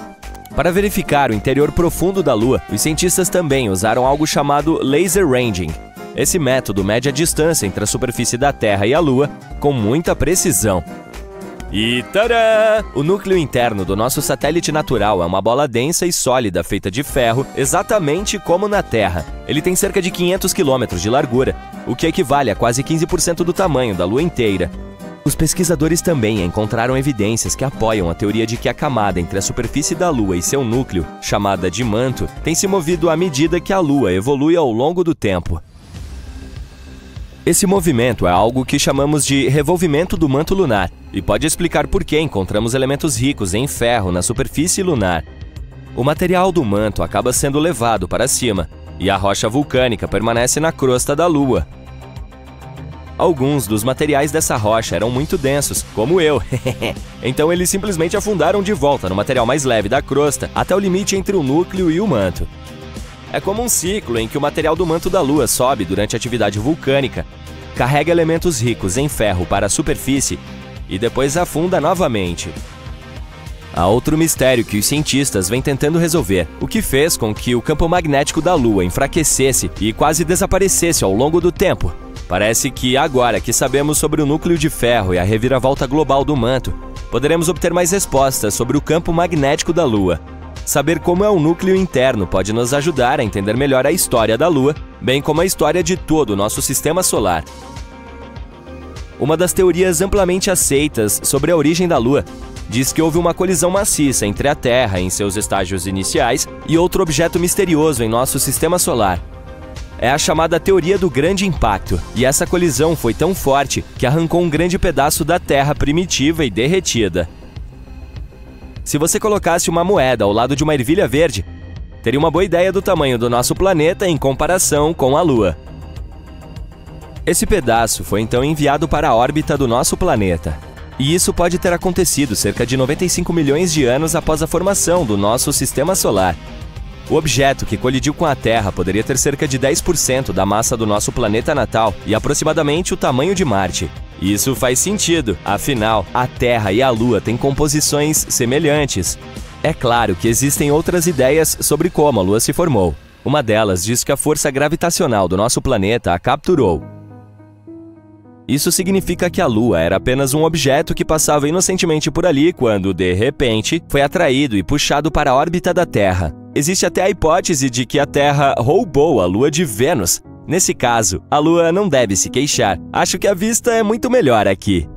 Para verificar o interior profundo da Lua, os cientistas também usaram algo chamado laser ranging. Esse método mede a distância entre a superfície da Terra e a Lua com muita precisão. E tadã! O núcleo interno do nosso satélite natural é uma bola densa e sólida feita de ferro, exatamente como na Terra. Ele tem cerca de 500 km de largura, o que equivale a quase 15% do tamanho da Lua inteira. Os pesquisadores também encontraram evidências que apoiam a teoria de que a camada entre a superfície da Lua e seu núcleo, chamada de manto, tem se movido à medida que a Lua evolui ao longo do tempo. Esse movimento é algo que chamamos de revolvimento do manto lunar e pode explicar por que encontramos elementos ricos em ferro na superfície lunar. O material do manto acaba sendo levado para cima e a rocha vulcânica permanece na crosta da Lua. Alguns dos materiais dessa rocha eram muito densos, como eu. Então eles simplesmente afundaram de volta no material mais leve da crosta até o limite entre o núcleo e o manto. É como um ciclo em que o material do manto da Lua sobe durante a atividade vulcânica, carrega elementos ricos em ferro para a superfície e depois afunda novamente. Há outro mistério que os cientistas vêm tentando resolver, o que fez com que o campo magnético da Lua enfraquecesse e quase desaparecesse ao longo do tempo. Parece que agora que sabemos sobre o núcleo de ferro e a reviravolta global do manto, poderemos obter mais respostas sobre o campo magnético da Lua. Saber como é o núcleo interno pode nos ajudar a entender melhor a história da Lua, bem como a história de todo o nosso sistema solar. Uma das teorias amplamente aceitas sobre a origem da Lua diz que houve uma colisão maciça entre a Terra em seus estágios iniciais e outro objeto misterioso em nosso sistema solar. É a chamada teoria do grande impacto, e essa colisão foi tão forte que arrancou um grande pedaço da Terra primitiva e derretida. Se você colocasse uma moeda ao lado de uma ervilha verde, teria uma boa ideia do tamanho do nosso planeta em comparação com a Lua. Esse pedaço foi então enviado para a órbita do nosso planeta. E isso pode ter acontecido cerca de 95 milhões de anos após a formação do nosso sistema solar. O objeto que colidiu com a Terra poderia ter cerca de 10% da massa do nosso planeta natal e aproximadamente o tamanho de Marte. Isso faz sentido, afinal, a Terra e a Lua têm composições semelhantes. É claro que existem outras ideias sobre como a Lua se formou. Uma delas diz que a força gravitacional do nosso planeta a capturou. Isso significa que a Lua era apenas um objeto que passava inocentemente por ali quando, de repente, foi atraído e puxado para a órbita da Terra. Existe até a hipótese de que a Terra roubou a Lua de Vênus. Nesse caso, a Lua não deve se queixar. Acho que a vista é muito melhor aqui.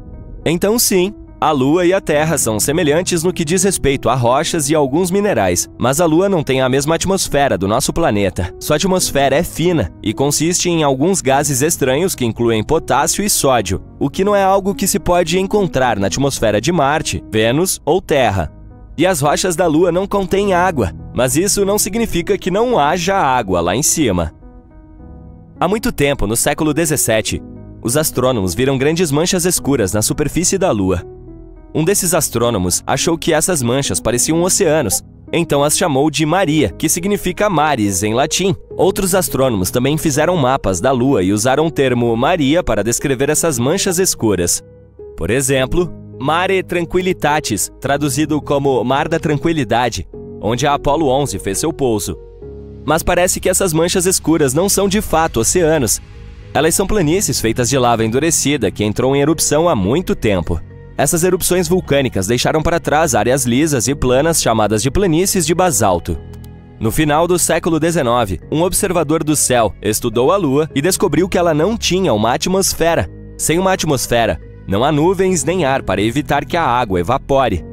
Então sim, a Lua e a Terra são semelhantes no que diz respeito a rochas e alguns minerais, mas a Lua não tem a mesma atmosfera do nosso planeta. Sua atmosfera é fina e consiste em alguns gases estranhos que incluem potássio e sódio, o que não é algo que se pode encontrar na atmosfera de Marte, Vênus ou Terra. E as rochas da Lua não contêm água, mas isso não significa que não haja água lá em cima. Há muito tempo, no século XVII, os astrônomos viram grandes manchas escuras na superfície da Lua. Um desses astrônomos achou que essas manchas pareciam oceanos, então as chamou de Maria, que significa mares em latim. Outros astrônomos também fizeram mapas da Lua e usaram o termo Maria para descrever essas manchas escuras. Por exemplo, Mare Tranquillitatis, traduzido como Mar da Tranquilidade, onde a Apollo 11 fez seu pouso. Mas parece que essas manchas escuras não são de fato oceanos. Elas são planícies feitas de lava endurecida que entrou em erupção há muito tempo. Essas erupções vulcânicas deixaram para trás áreas lisas e planas chamadas de planícies de basalto. No final do século XIX, um observador do céu estudou a Lua e descobriu que ela não tinha uma atmosfera. Sem uma atmosfera, não há nuvens nem ar para evitar que a água evapore.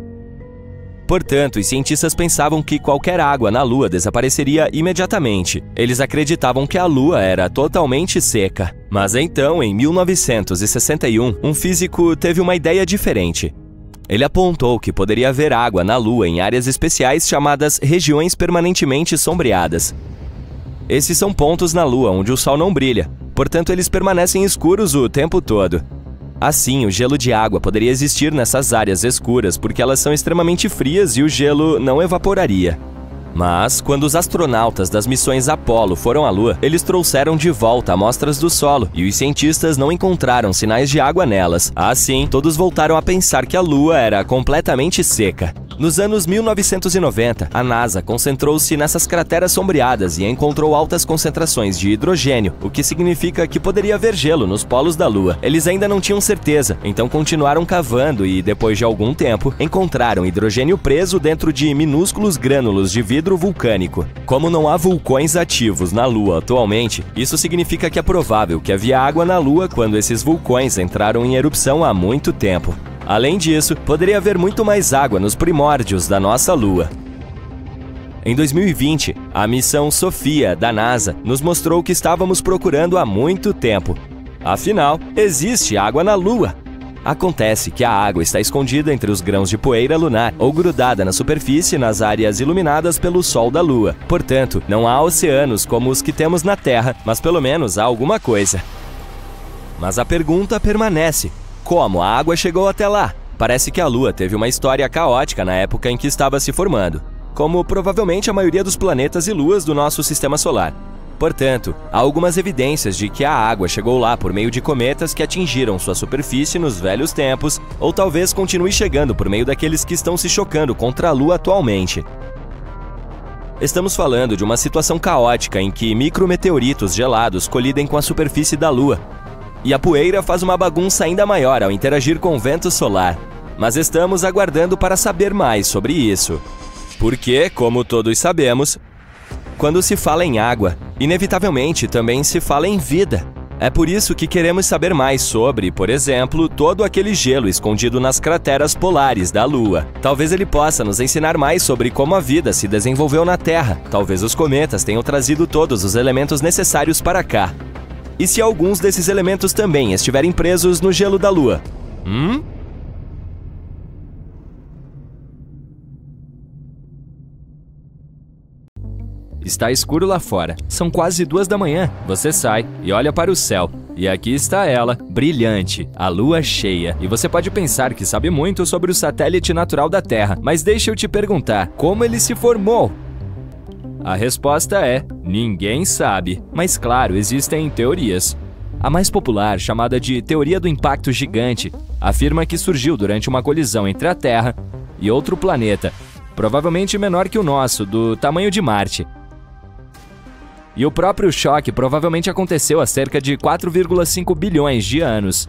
Portanto, os cientistas pensavam que qualquer água na Lua desapareceria imediatamente. Eles acreditavam que a Lua era totalmente seca. Mas então, em 1961, um físico teve uma ideia diferente. Ele apontou que poderia haver água na Lua em áreas especiais chamadas regiões permanentemente sombreadas. Esses são pontos na Lua onde o Sol não brilha, portanto eles permanecem escuros o tempo todo. Assim, o gelo de água poderia existir nessas áreas escuras porque elas são extremamente frias e o gelo não evaporaria. Mas, quando os astronautas das missões Apollo foram à Lua, eles trouxeram de volta amostras do solo e os cientistas não encontraram sinais de água nelas. Assim, todos voltaram a pensar que a Lua era completamente seca. Nos anos 1990, a NASA concentrou-se nessas crateras sombreadas e encontrou altas concentrações de hidrogênio, o que significa que poderia haver gelo nos polos da Lua. Eles ainda não tinham certeza, então continuaram cavando e, depois de algum tempo, encontraram hidrogênio preso dentro de minúsculos grânulos de vidro vulcânico. Como não há vulcões ativos na Lua atualmente, isso significa que é provável que havia água na Lua quando esses vulcões entraram em erupção há muito tempo. Além disso, poderia haver muito mais água nos primórdios da nossa Lua. Em 2020, a missão Sofia, da NASA, nos mostrou o que estávamos procurando há muito tempo. Afinal, existe água na Lua. Acontece que a água está escondida entre os grãos de poeira lunar ou grudada na superfície nas áreas iluminadas pelo Sol da Lua. Portanto, não há oceanos como os que temos na Terra, mas pelo menos há alguma coisa. Mas a pergunta permanece. Como a água chegou até lá? Parece que a Lua teve uma história caótica na época em que estava se formando, como provavelmente a maioria dos planetas e luas do nosso sistema solar. Portanto, há algumas evidências de que a água chegou lá por meio de cometas que atingiram sua superfície nos velhos tempos, ou talvez continue chegando por meio daqueles que estão se chocando contra a Lua atualmente. Estamos falando de uma situação caótica em que micrometeoritos gelados colidem com a superfície da Lua, e a poeira faz uma bagunça ainda maior ao interagir com o vento solar. Mas estamos aguardando para saber mais sobre isso. Porque, como todos sabemos, quando se fala em água, inevitavelmente também se fala em vida. É por isso que queremos saber mais sobre, por exemplo, todo aquele gelo escondido nas crateras polares da Lua. Talvez ele possa nos ensinar mais sobre como a vida se desenvolveu na Terra. Talvez os cometas tenham trazido todos os elementos necessários para cá. E se alguns desses elementos também estiverem presos no gelo da Lua? Está escuro lá fora. São quase 2 da manhã. Você sai e olha para o céu. E aqui está ela, brilhante, a Lua cheia. E você pode pensar que sabe muito sobre o satélite natural da Terra, mas deixa eu te perguntar, como ele se formou? A resposta é: ninguém sabe. Mas claro, existem teorias. A mais popular, chamada de Teoria do Impacto Gigante, afirma que surgiu durante uma colisão entre a Terra e outro planeta, provavelmente menor que o nosso, do tamanho de Marte. E o próprio choque provavelmente aconteceu há cerca de 4,5 bilhões de anos.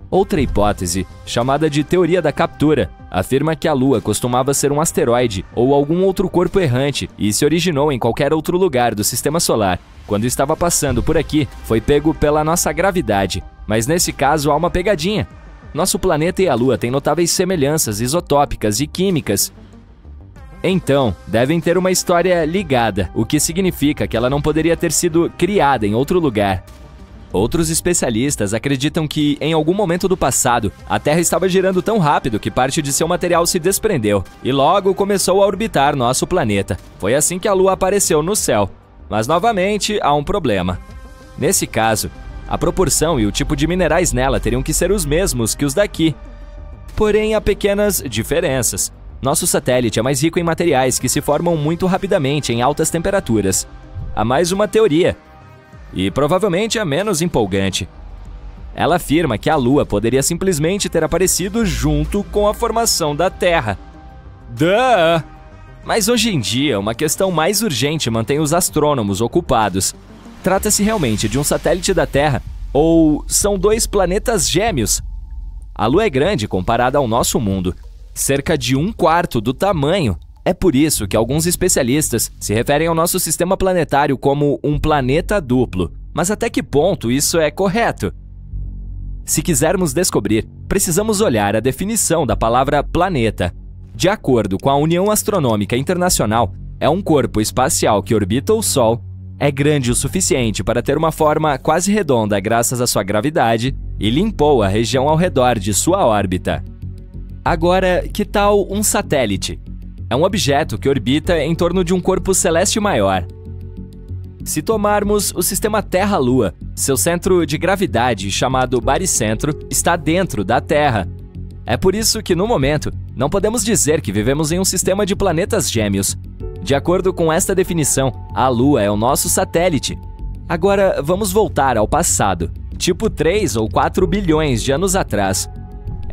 Outra hipótese, chamada de Teoria da Captura, afirma que a Lua costumava ser um asteroide ou algum outro corpo errante e se originou em qualquer outro lugar do Sistema Solar. Quando estava passando por aqui, foi pego pela nossa gravidade. Mas nesse caso há uma pegadinha. Nosso planeta e a Lua têm notáveis semelhanças isotópicas e químicas. Então, devem ter uma história ligada, o que significa que ela não poderia ter sido criada em outro lugar. Outros especialistas acreditam que, em algum momento do passado, a Terra estava girando tão rápido que parte de seu material se desprendeu e logo começou a orbitar nosso planeta. Foi assim que a Lua apareceu no céu. Mas, novamente, há um problema. Nesse caso, a proporção e o tipo de minerais nela teriam que ser os mesmos que os daqui. Porém, há pequenas diferenças. Nosso satélite é mais rico em materiais que se formam muito rapidamente em altas temperaturas. Há mais uma teoria, e provavelmente a menos empolgante. Ela afirma que a Lua poderia simplesmente ter aparecido junto com a formação da Terra. Duh! Mas hoje em dia, uma questão mais urgente mantém os astrônomos ocupados. Trata-se realmente de um satélite da Terra ou são dois planetas gêmeos? A Lua é grande comparada ao nosso mundo, cerca de 1/4 do tamanho. É por isso que alguns especialistas se referem ao nosso sistema planetário como um planeta duplo. Mas até que ponto isso é correto? Se quisermos descobrir, precisamos olhar a definição da palavra planeta. De acordo com a União Astronômica Internacional, é um corpo espacial que orbita o Sol, é grande o suficiente para ter uma forma quase redonda graças à sua gravidade e limpou a região ao redor de sua órbita. Agora, que tal um satélite? É um objeto que orbita em torno de um corpo celeste maior. Se tomarmos o sistema Terra-Lua, seu centro de gravidade, chamado baricentro, está dentro da Terra. É por isso que, no momento, não podemos dizer que vivemos em um sistema de planetas gêmeos. De acordo com esta definição, a Lua é o nosso satélite. Agora, vamos voltar ao passado, tipo 3 ou 4 bilhões de anos atrás.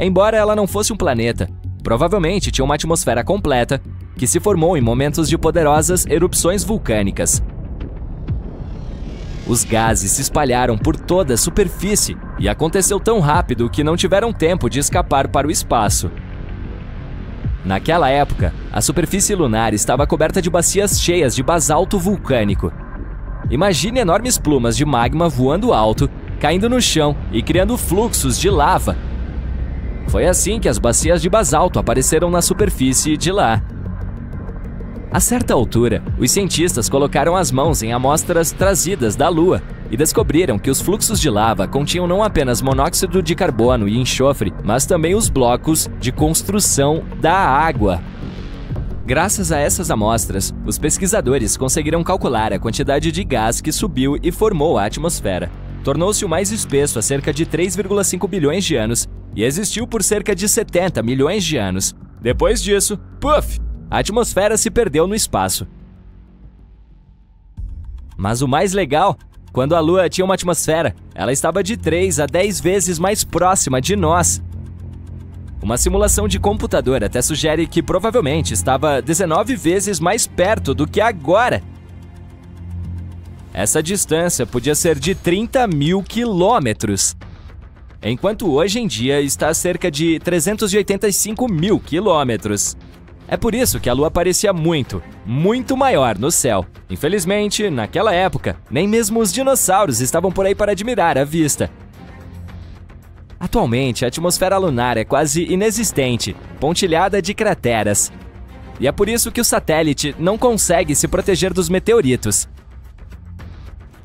Embora ela não fosse um planeta, provavelmente tinha uma atmosfera completa que se formou em momentos de poderosas erupções vulcânicas. Os gases se espalharam por toda a superfície e aconteceu tão rápido que não tiveram tempo de escapar para o espaço. Naquela época, a superfície lunar estava coberta de bacias cheias de basalto vulcânico. Imagine enormes plumas de magma voando alto, caindo no chão e criando fluxos de lava. Foi assim que as bacias de basalto apareceram na superfície de lá. A certa altura, os cientistas colocaram as mãos em amostras trazidas da Lua e descobriram que os fluxos de lava continham não apenas monóxido de carbono e enxofre, mas também os blocos de construção da água. Graças a essas amostras, os pesquisadores conseguiram calcular a quantidade de gás que subiu e formou a atmosfera. Tornou-se o mais espesso há cerca de 3,5 bilhões de anos e existiu por cerca de 70 milhões de anos. Depois disso, puff! A atmosfera se perdeu no espaço. Mas o mais legal, quando a Lua tinha uma atmosfera, ela estava de 3 a 10 vezes mais próxima de nós. Uma simulação de computador até sugere que provavelmente estava 19 vezes mais perto do que agora. Essa distância podia ser de 30 mil quilômetros, enquanto hoje em dia está a cerca de 385 mil quilômetros. É por isso que a Lua parecia muito, muito maior no céu. Infelizmente, naquela época, nem mesmo os dinossauros estavam por aí para admirar a vista. Atualmente, a atmosfera lunar é quase inexistente, pontilhada de crateras. E é por isso que o satélite não consegue se proteger dos meteoritos.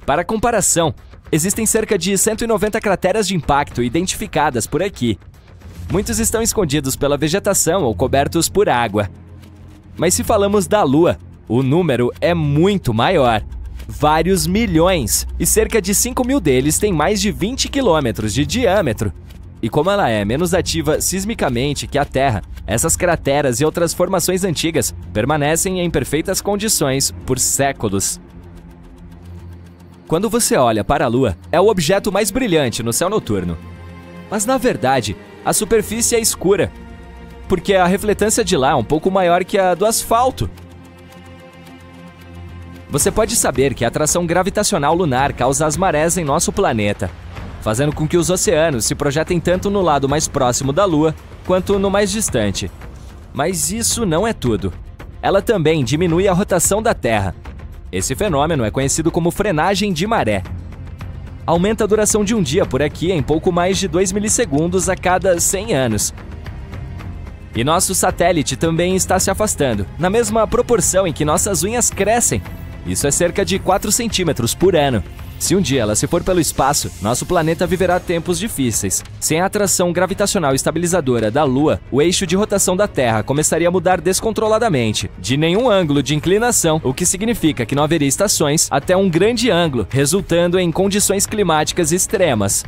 Para comparação, existem cerca de 190 crateras de impacto identificadas por aqui. Muitos estão escondidos pela vegetação ou cobertos por água. Mas se falamos da Lua, o número é muito maior. Vários milhões! E cerca de 5.000 deles têm mais de 20 quilômetros de diâmetro. E como ela é menos ativa sismicamente que a Terra, essas crateras e outras formações antigas permanecem em perfeitas condições por séculos. Quando você olha para a Lua, é o objeto mais brilhante no céu noturno. Mas na verdade, a superfície é escura, porque a refletância de lá é um pouco maior que a do asfalto. Você pode saber que a atração gravitacional lunar causa as marés em nosso planeta, fazendo com que os oceanos se projetem tanto no lado mais próximo da Lua quanto no mais distante. Mas isso não é tudo. Ela também diminui a rotação da Terra. Esse fenômeno é conhecido como frenagem de maré. Aumenta a duração de um dia por aqui em pouco mais de 2 milissegundos a cada 100 anos. E nosso satélite também está se afastando, na mesma proporção em que nossas unhas crescem. Isso é cerca de 4 centímetros por ano. Se um dia ela se for pelo espaço, nosso planeta viverá tempos difíceis. Sem a atração gravitacional estabilizadora da Lua, o eixo de rotação da Terra começaria a mudar descontroladamente, de nenhum ângulo de inclinação, o que significa que não haveria estações, até um grande ângulo, resultando em condições climáticas extremas.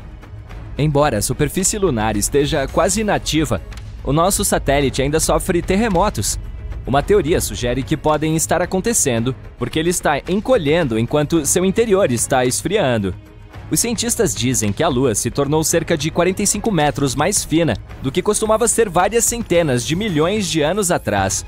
Embora a superfície lunar esteja quase inativa, o nosso satélite ainda sofre terremotos. Uma teoria sugere que podem estar acontecendo porque ele está encolhendo enquanto seu interior está esfriando. Os cientistas dizem que a Lua se tornou cerca de 45 metros mais fina do que costumava ser várias centenas de milhões de anos atrás.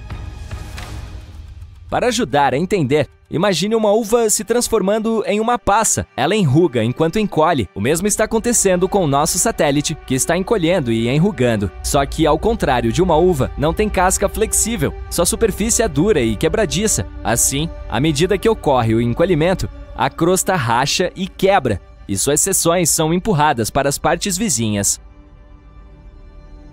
Para ajudar a entender, imagine uma uva se transformando em uma passa. Ela enruga enquanto encolhe. O mesmo está acontecendo com o nosso satélite, que está encolhendo e enrugando. Só que, ao contrário de uma uva, não tem casca flexível. Sua superfície é dura e quebradiça. Assim, à medida que ocorre o encolhimento, a crosta racha e quebra, e suas seções são empurradas para as partes vizinhas.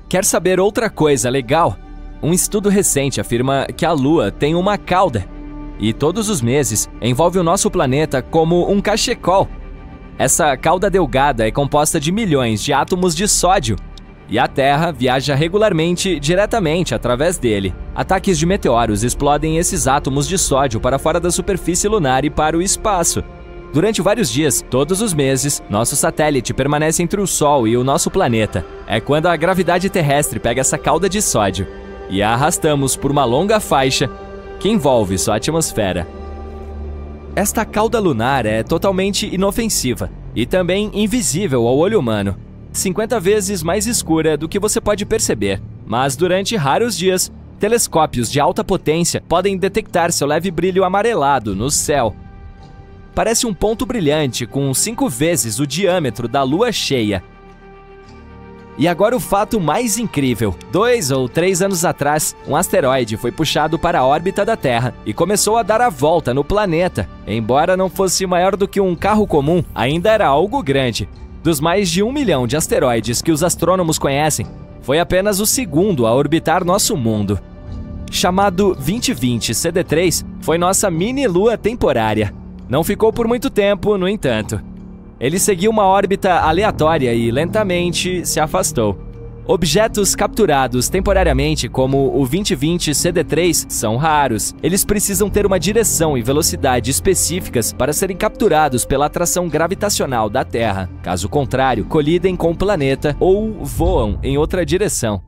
Quer saber outra coisa legal? Um estudo recente afirma que a Lua tem uma cauda, e todos os meses envolve o nosso planeta como um cachecol. Essa cauda delgada é composta de milhões de átomos de sódio, e a Terra viaja regularmente diretamente através dele. Ataques de meteoros explodem esses átomos de sódio para fora da superfície lunar e para o espaço. Durante vários dias, todos os meses, nosso satélite permanece entre o Sol e o nosso planeta. É quando a gravidade terrestre pega essa cauda de sódio e a arrastamos por uma longa faixa que envolve sua atmosfera. Esta cauda lunar é totalmente inofensiva e também invisível ao olho humano, 50 vezes mais escura do que você pode perceber. Mas durante raros dias, telescópios de alta potência podem detectar seu leve brilho amarelado no céu. Parece um ponto brilhante com 5 vezes o diâmetro da Lua cheia. E agora o fato mais incrível. 2 ou 3 anos atrás, um asteroide foi puxado para a órbita da Terra e começou a dar a volta no planeta. Embora não fosse maior do que um carro comum, ainda era algo grande. Dos mais de 1 milhão de asteroides que os astrônomos conhecem, foi apenas o segundo a orbitar nosso mundo. Chamado 2020 CD3, foi nossa mini-lua temporária. Não ficou por muito tempo, no entanto. Ele seguiu uma órbita aleatória e lentamente se afastou. Objetos capturados temporariamente, como o 2020 CD3, são raros. Eles precisam ter uma direção e velocidade específicas para serem capturados pela atração gravitacional da Terra. Caso contrário, colidem com o planeta ou voam em outra direção.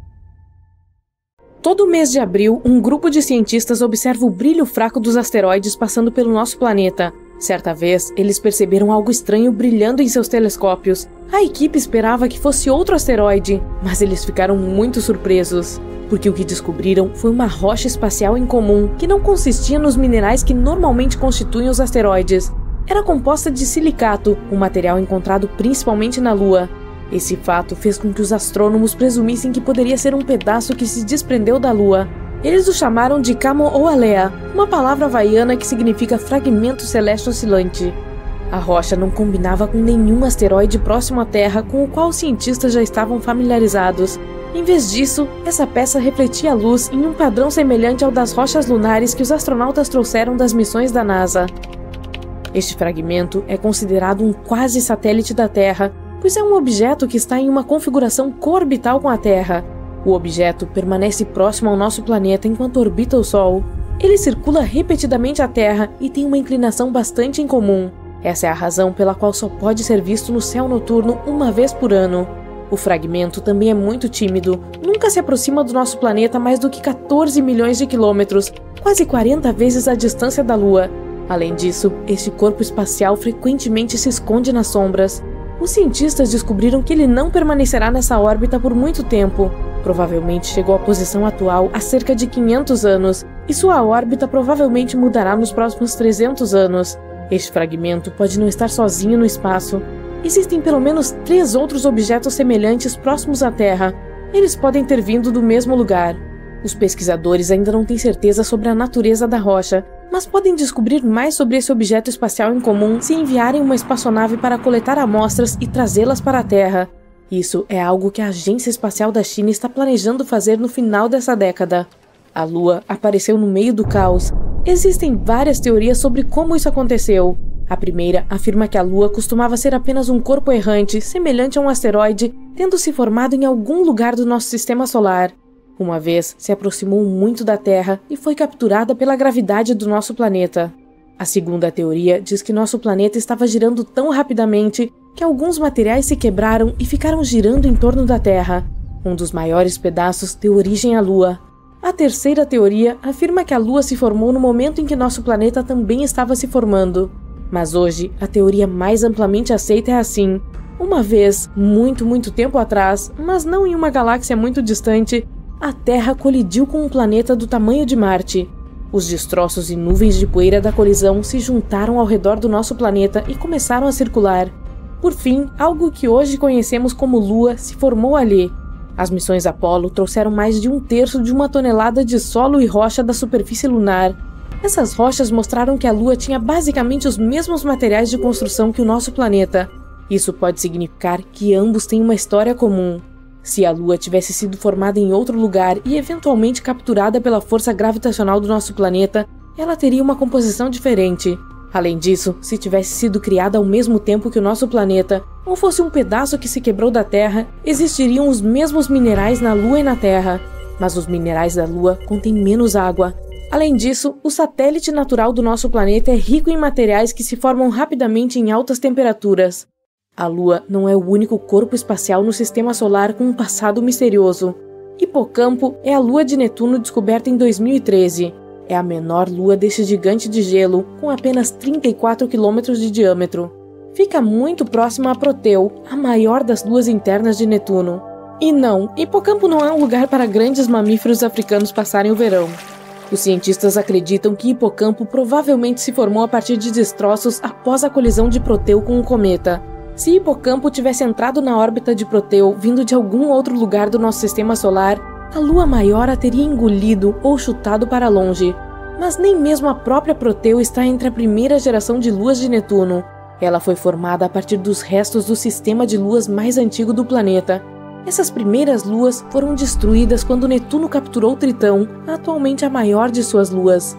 Todo mês de abril, um grupo de cientistas observa o brilho fraco dos asteroides passando pelo nosso planeta. Certa vez, eles perceberam algo estranho brilhando em seus telescópios. A equipe esperava que fosse outro asteroide, mas eles ficaram muito surpresos, porque o que descobriram foi uma rocha espacial incomum, que não consistia nos minerais que normalmente constituem os asteroides. Era composta de silicato, um material encontrado principalmente na Lua. Esse fato fez com que os astrônomos presumissem que poderia ser um pedaço que se desprendeu da Lua. Eles o chamaram de Kamo'olea, uma palavra havaiana que significa fragmento celeste oscilante. A rocha não combinava com nenhum asteroide próximo à Terra com o qual os cientistas já estavam familiarizados. Em vez disso, essa peça refletia a luz em um padrão semelhante ao das rochas lunares que os astronautas trouxeram das missões da NASA. Este fragmento é considerado um quase satélite da Terra, pois é um objeto que está em uma configuração coorbital com a Terra. O objeto permanece próximo ao nosso planeta enquanto orbita o Sol. Ele circula repetidamente a Terra e tem uma inclinação bastante incomum. Essa é a razão pela qual só pode ser visto no céu noturno uma vez por ano. O fragmento também é muito tímido, nunca se aproxima do nosso planeta mais do que 14 milhões de quilômetros, quase 40 vezes a distância da Lua. Além disso, este corpo espacial frequentemente se esconde nas sombras. Os cientistas descobriram que ele não permanecerá nessa órbita por muito tempo. Provavelmente chegou à posição atual há cerca de 500 anos, e sua órbita provavelmente mudará nos próximos 300 anos. Este fragmento pode não estar sozinho no espaço. Existem pelo menos 3 outros objetos semelhantes próximos à Terra. Eles podem ter vindo do mesmo lugar. Os pesquisadores ainda não têm certeza sobre a natureza da rocha, mas podem descobrir mais sobre esse objeto espacial incomum se enviarem uma espaçonave para coletar amostras e trazê-las para a Terra. Isso é algo que a Agência Espacial da China está planejando fazer no final dessa década. A Lua apareceu no meio do caos. Existem várias teorias sobre como isso aconteceu. A primeira afirma que a Lua costumava ser apenas um corpo errante, semelhante a um asteroide, tendo se formado em algum lugar do nosso sistema solar. Uma vez se aproximou muito da Terra e foi capturada pela gravidade do nosso planeta. A segunda teoria diz que nosso planeta estava girando tão rapidamente que alguns materiais se quebraram e ficaram girando em torno da Terra. Um dos maiores pedaços deu origem à Lua. A terceira teoria afirma que a Lua se formou no momento em que nosso planeta também estava se formando. Mas hoje, a teoria mais amplamente aceita é assim. Uma vez, muito tempo atrás, mas não em uma galáxia muito distante, a Terra colidiu com um planeta do tamanho de Marte. Os destroços e nuvens de poeira da colisão se juntaram ao redor do nosso planeta e começaram a circular. Por fim, algo que hoje conhecemos como Lua se formou ali. As missões Apollo trouxeram mais de 1/3 de uma tonelada de solo e rocha da superfície lunar. Essas rochas mostraram que a Lua tinha basicamente os mesmos materiais de construção que o nosso planeta. Isso pode significar que ambos têm uma história comum. Se a Lua tivesse sido formada em outro lugar e eventualmente capturada pela força gravitacional do nosso planeta, ela teria uma composição diferente. Além disso, se tivesse sido criada ao mesmo tempo que o nosso planeta, ou fosse um pedaço que se quebrou da Terra, existiriam os mesmos minerais na Lua e na Terra. Mas os minerais da Lua contêm menos água. Além disso, o satélite natural do nosso planeta é rico em materiais que se formam rapidamente em altas temperaturas. A Lua não é o único corpo espacial no sistema solar com um passado misterioso. Hipocampo é a lua de Netuno descoberta em 2013. É a menor lua deste gigante de gelo, com apenas 34 km de diâmetro. Fica muito próxima a Proteu, a maior das luas internas de Netuno. E não, Hipocampo não é um lugar para grandes mamíferos africanos passarem o verão. Os cientistas acreditam que Hipocampo provavelmente se formou a partir de destroços após a colisão de Proteu com um cometa. Se Hipocampo tivesse entrado na órbita de Proteu vindo de algum outro lugar do nosso sistema solar, a lua maior a teria engolido ou chutado para longe. Mas nem mesmo a própria Proteu está entre a primeira geração de luas de Netuno. Ela foi formada a partir dos restos do sistema de luas mais antigo do planeta. Essas primeiras luas foram destruídas quando Netuno capturou Tritão, atualmente a maior de suas luas.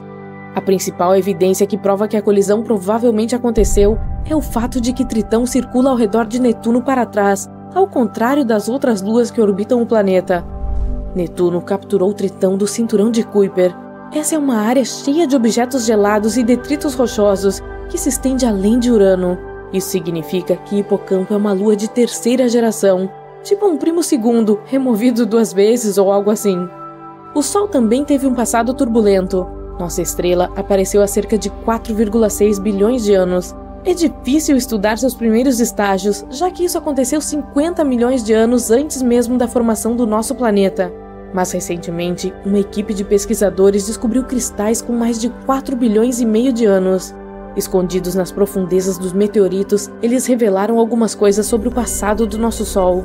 A principal evidência que prova que a colisão provavelmente aconteceu é o fato de que Tritão circula ao redor de Netuno para trás, ao contrário das outras luas que orbitam o planeta. Netuno capturou Tritão do cinturão de Kuiper. Essa é uma área cheia de objetos gelados e detritos rochosos que se estende além de Urano. Isso significa que Hipocampo é uma lua de terceira geração, tipo um primo segundo, removido 2 vezes ou algo assim. O Sol também teve um passado turbulento. Nossa estrela apareceu há cerca de 4,6 bilhões de anos. É difícil estudar seus primeiros estágios, já que isso aconteceu 50 milhões de anos antes mesmo da formação do nosso planeta. Mas recentemente, uma equipe de pesquisadores descobriu cristais com mais de 4 bilhões e meio de anos. Escondidos nas profundezas dos meteoritos, eles revelaram algumas coisas sobre o passado do nosso Sol.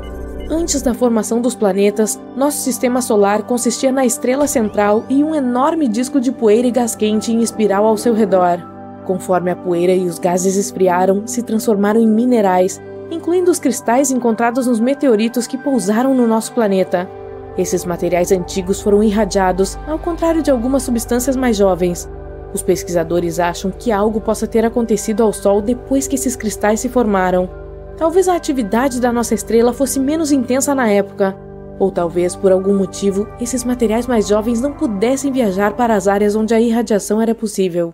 Antes da formação dos planetas, nosso sistema solar consistia na estrela central e um enorme disco de poeira e gás quente em espiral ao seu redor. Conforme a poeira e os gases esfriaram, se transformaram em minerais, incluindo os cristais encontrados nos meteoritos que pousaram no nosso planeta. Esses materiais antigos foram irradiados, ao contrário de algumas substâncias mais jovens. Os pesquisadores acham que algo possa ter acontecido ao Sol depois que esses cristais se formaram. Talvez a atividade da nossa estrela fosse menos intensa na época. Ou talvez, por algum motivo, esses materiais mais jovens não pudessem viajar para as áreas onde a irradiação era possível.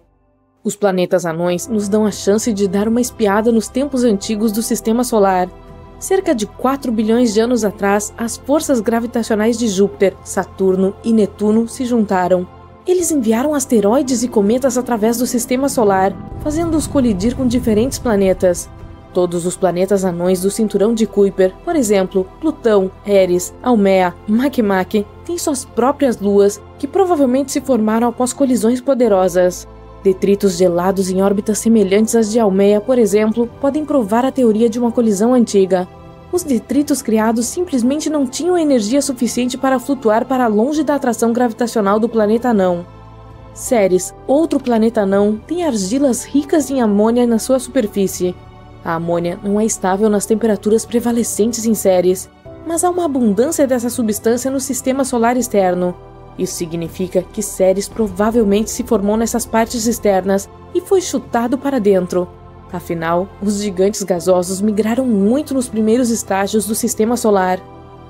Os planetas anões nos dão a chance de dar uma espiada nos tempos antigos do Sistema Solar. Cerca de 4 bilhões de anos atrás, as forças gravitacionais de Júpiter, Saturno e Netuno se juntaram. Eles enviaram asteroides e cometas através do Sistema Solar, fazendo-os colidir com diferentes planetas. Todos os planetas anões do cinturão de Kuiper, por exemplo, Plutão, Eris, Haumea, Makemake, têm suas próprias luas, que provavelmente se formaram após colisões poderosas. Detritos gelados em órbitas semelhantes às de Haumea, por exemplo, podem provar a teoria de uma colisão antiga. Os detritos criados simplesmente não tinham energia suficiente para flutuar para longe da atração gravitacional do planeta anão. Ceres, outro planeta anão, tem argilas ricas em amônia na sua superfície. A amônia não é estável nas temperaturas prevalecentes em Ceres, mas há uma abundância dessa substância no sistema solar externo. Isso significa que Ceres provavelmente se formou nessas partes externas e foi chutado para dentro. Afinal, os gigantes gasosos migraram muito nos primeiros estágios do sistema solar.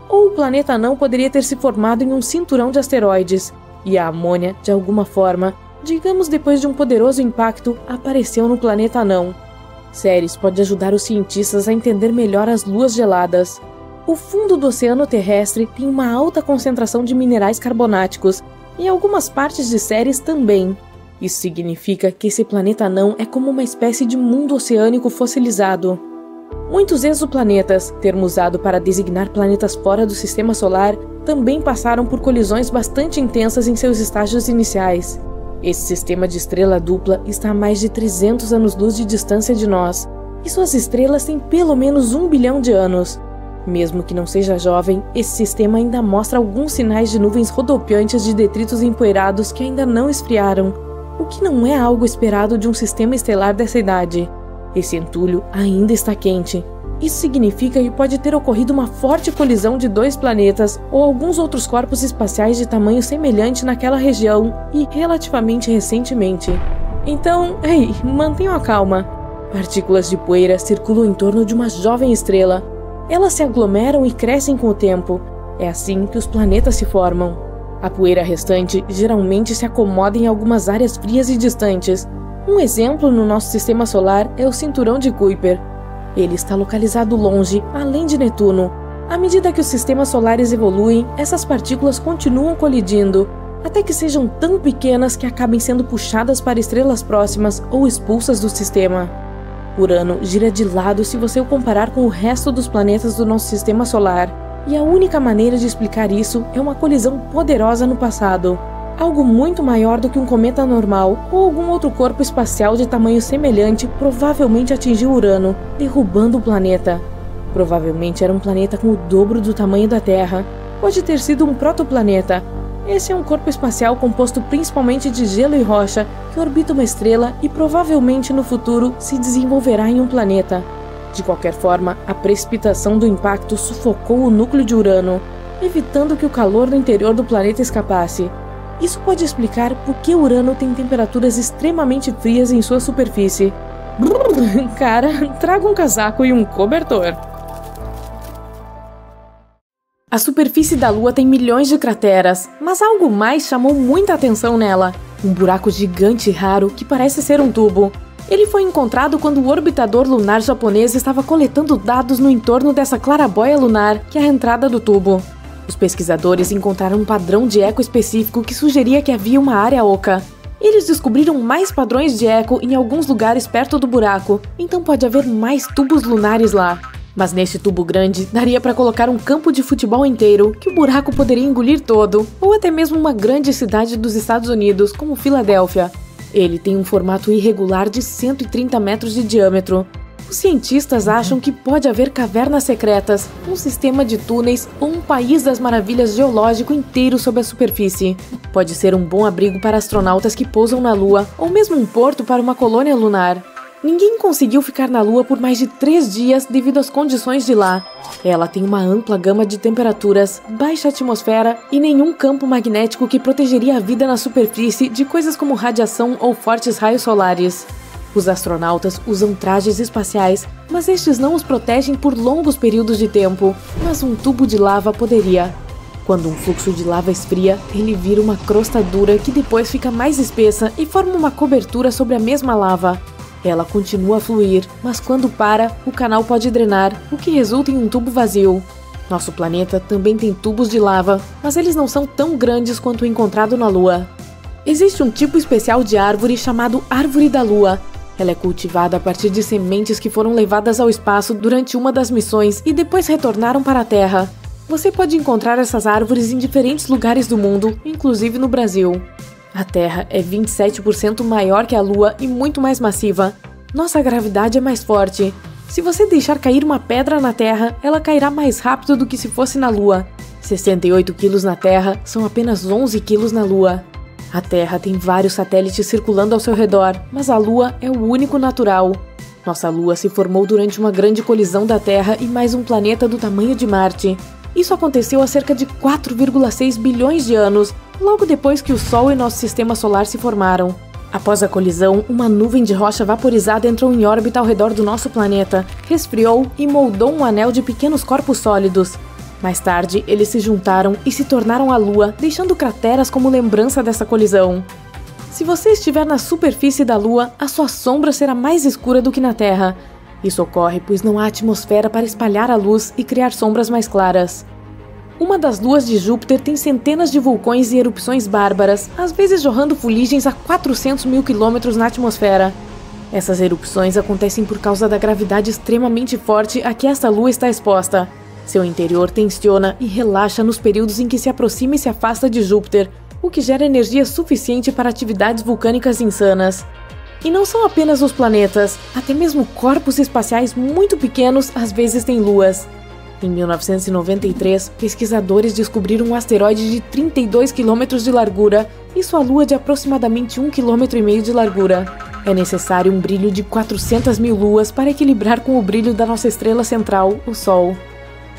Ou o planeta anão poderia ter se formado em um cinturão de asteroides, e a amônia, de alguma forma, digamos depois de um poderoso impacto, apareceu no planeta anão. Ceres pode ajudar os cientistas a entender melhor as luas geladas. O fundo do oceano terrestre tem uma alta concentração de minerais carbonáticos, e algumas partes de Ceres também. Isso significa que esse planeta anão é como uma espécie de mundo oceânico fossilizado. Muitos exoplanetas, termo usado para designar planetas fora do sistema solar, também passaram por colisões bastante intensas em seus estágios iniciais. Esse sistema de estrela dupla está a mais de 300 anos-luz de distância de nós, e suas estrelas têm pelo menos 1 bilhão de anos. Mesmo que não seja jovem, esse sistema ainda mostra alguns sinais de nuvens rodopiantes de detritos empoeirados que ainda não esfriaram, o que não é algo esperado de um sistema estelar dessa idade. Esse entulho ainda está quente. Isso significa que pode ter ocorrido uma forte colisão de 2 planetas ou alguns outros corpos espaciais de tamanho semelhante naquela região e relativamente recentemente. Então, mantenham a calma. Partículas de poeira circulam em torno de uma jovem estrela. Elas se aglomeram e crescem com o tempo. É assim que os planetas se formam. A poeira restante geralmente se acomoda em algumas áreas frias e distantes. Um exemplo no nosso sistema solar é o cinturão de Kuiper. Ele está localizado longe, além de Netuno. À medida que os sistemas solares evoluem, essas partículas continuam colidindo, até que sejam tão pequenas que acabem sendo puxadas para estrelas próximas ou expulsas do sistema. Urano gira de lado se você o comparar com o resto dos planetas do nosso sistema solar, e a única maneira de explicar isso é uma colisão poderosa no passado. Algo muito maior do que um cometa normal ou algum outro corpo espacial de tamanho semelhante provavelmente atingiu Urano, derrubando o planeta. Provavelmente era um planeta com o dobro do tamanho da Terra. Pode ter sido um protoplaneta. Esse é um corpo espacial composto principalmente de gelo e rocha que orbita uma estrela e provavelmente no futuro se desenvolverá em um planeta. De qualquer forma, a precipitação do impacto sufocou o núcleo de Urano, evitando que o calor do interior do planeta escapasse. Isso pode explicar por que Urano tem temperaturas extremamente frias em sua superfície. Cara, traga um casaco e um cobertor. A superfície da Lua tem milhões de crateras, mas algo mais chamou muita atenção nela. Um buraco gigante e raro que parece ser um tubo. Ele foi encontrado quando o orbitador lunar japonês estava coletando dados no entorno dessa clarabóia lunar, que é a entrada do tubo. Os pesquisadores encontraram um padrão de eco específico que sugeria que havia uma área oca. Eles descobriram mais padrões de eco em alguns lugares perto do buraco, então pode haver mais tubos lunares lá. Mas neste tubo grande, daria para colocar um campo de futebol inteiro, que o buraco poderia engolir todo, ou até mesmo uma grande cidade dos Estados Unidos, como Filadélfia. Ele tem um formato irregular de 130 metros de diâmetro. Os cientistas acham que pode haver cavernas secretas, um sistema de túneis ou um país das maravilhas geológico inteiro sob a superfície. Pode ser um bom abrigo para astronautas que pousam na Lua, ou mesmo um porto para uma colônia lunar. Ninguém conseguiu ficar na Lua por mais de 3 dias devido às condições de lá. Ela tem uma ampla gama de temperaturas, baixa atmosfera e nenhum campo magnético que protegeria a vida na superfície de coisas como radiação ou fortes raios solares. Os astronautas usam trajes espaciais, mas estes não os protegem por longos períodos de tempo, mas um tubo de lava poderia. Quando um fluxo de lava esfria, ele vira uma crosta dura que depois fica mais espessa e forma uma cobertura sobre a mesma lava. Ela continua a fluir, mas quando para, o canal pode drenar, o que resulta em um tubo vazio. Nosso planeta também tem tubos de lava, mas eles não são tão grandes quanto o encontrado na Lua. Existe um tipo especial de árvore chamado Árvore da Lua. Ela é cultivada a partir de sementes que foram levadas ao espaço durante uma das missões e depois retornaram para a Terra. Você pode encontrar essas árvores em diferentes lugares do mundo, inclusive no Brasil. A Terra é 27% maior que a Lua e muito mais massiva. Nossa gravidade é mais forte. Se você deixar cair uma pedra na Terra, ela cairá mais rápido do que se fosse na Lua. 68 quilos na Terra são apenas 11 quilos na Lua. A Terra tem vários satélites circulando ao seu redor, mas a Lua é o único natural. Nossa Lua se formou durante uma grande colisão da Terra e mais um planeta do tamanho de Marte. Isso aconteceu há cerca de 4,6 bilhões de anos, logo depois que o Sol e nosso sistema solar se formaram. Após a colisão, uma nuvem de rocha vaporizada entrou em órbita ao redor do nosso planeta, resfriou e moldou um anel de pequenos corpos sólidos. Mais tarde, eles se juntaram e se tornaram a Lua, deixando crateras como lembrança dessa colisão. Se você estiver na superfície da Lua, a sua sombra será mais escura do que na Terra. Isso ocorre pois não há atmosfera para espalhar a luz e criar sombras mais claras. Uma das luas de Júpiter tem centenas de vulcões e erupções bárbaras, às vezes jorrando fuligens a 400 mil quilômetros na atmosfera. Essas erupções acontecem por causa da gravidade extremamente forte a que esta lua está exposta. Seu interior tensiona e relaxa nos períodos em que se aproxima e se afasta de Júpiter, o que gera energia suficiente para atividades vulcânicas insanas. E não são apenas os planetas, até mesmo corpos espaciais muito pequenos às vezes têm luas. Em 1993, pesquisadores descobriram um asteroide de 32 km de largura e sua lua de aproximadamente 1,5 km de largura. É necessário um brilho de 400 mil luas para equilibrar com o brilho da nossa estrela central, o Sol.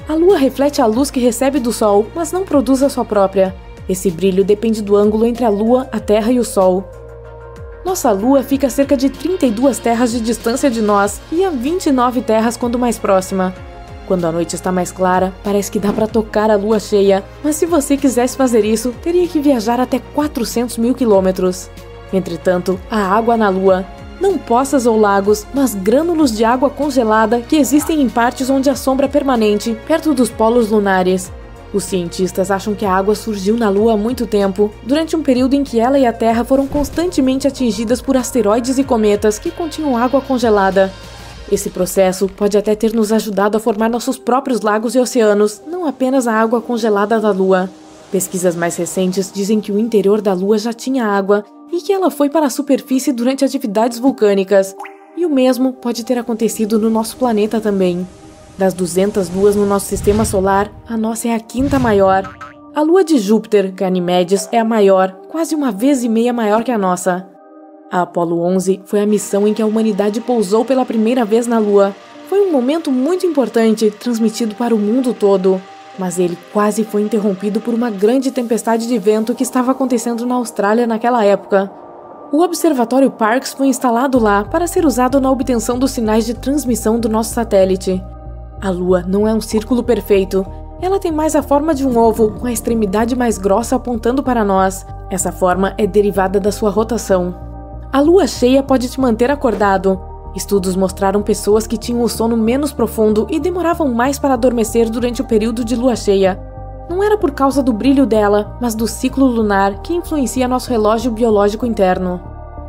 A Lua reflete a luz que recebe do Sol, mas não produz a sua própria. Esse brilho depende do ângulo entre a Lua, a Terra e o Sol. Nossa Lua fica a cerca de 32 terras de distância de nós e a 29 terras quando mais próxima. Quando a noite está mais clara, parece que dá para tocar a lua cheia, mas se você quisesse fazer isso, teria que viajar até 400 mil quilômetros. Entretanto, a água na Lua, não poças ou lagos, mas grânulos de água congelada que existem em partes onde a sombra é permanente, perto dos polos lunares. Os cientistas acham que a água surgiu na Lua há muito tempo, durante um período em que ela e a Terra foram constantemente atingidas por asteroides e cometas que continham água congelada. Esse processo pode até ter nos ajudado a formar nossos próprios lagos e oceanos, não apenas a água congelada da Lua. Pesquisas mais recentes dizem que o interior da Lua já tinha água e que ela foi para a superfície durante atividades vulcânicas. E o mesmo pode ter acontecido no nosso planeta também. Das 200 luas no nosso sistema solar, a nossa é a quinta maior. A lua de Júpiter, Ganimedes, é a maior, quase 1,5 vezes maior que a nossa. A Apollo 11 foi a missão em que a humanidade pousou pela primeira vez na Lua. Foi um momento muito importante, transmitido para o mundo todo. Mas ele quase foi interrompido por uma grande tempestade de vento que estava acontecendo na Austrália naquela época. O Observatório Parkes foi instalado lá para ser usado na obtenção dos sinais de transmissão do nosso satélite. A Lua não é um círculo perfeito. Ela tem mais a forma de um ovo, com a extremidade mais grossa apontando para nós. Essa forma é derivada da sua rotação. A lua cheia pode te manter acordado. Estudos mostraram pessoas que tinham o sono menos profundo e demoravam mais para adormecer durante o período de lua cheia. Não era por causa do brilho dela, mas do ciclo lunar que influencia nosso relógio biológico interno.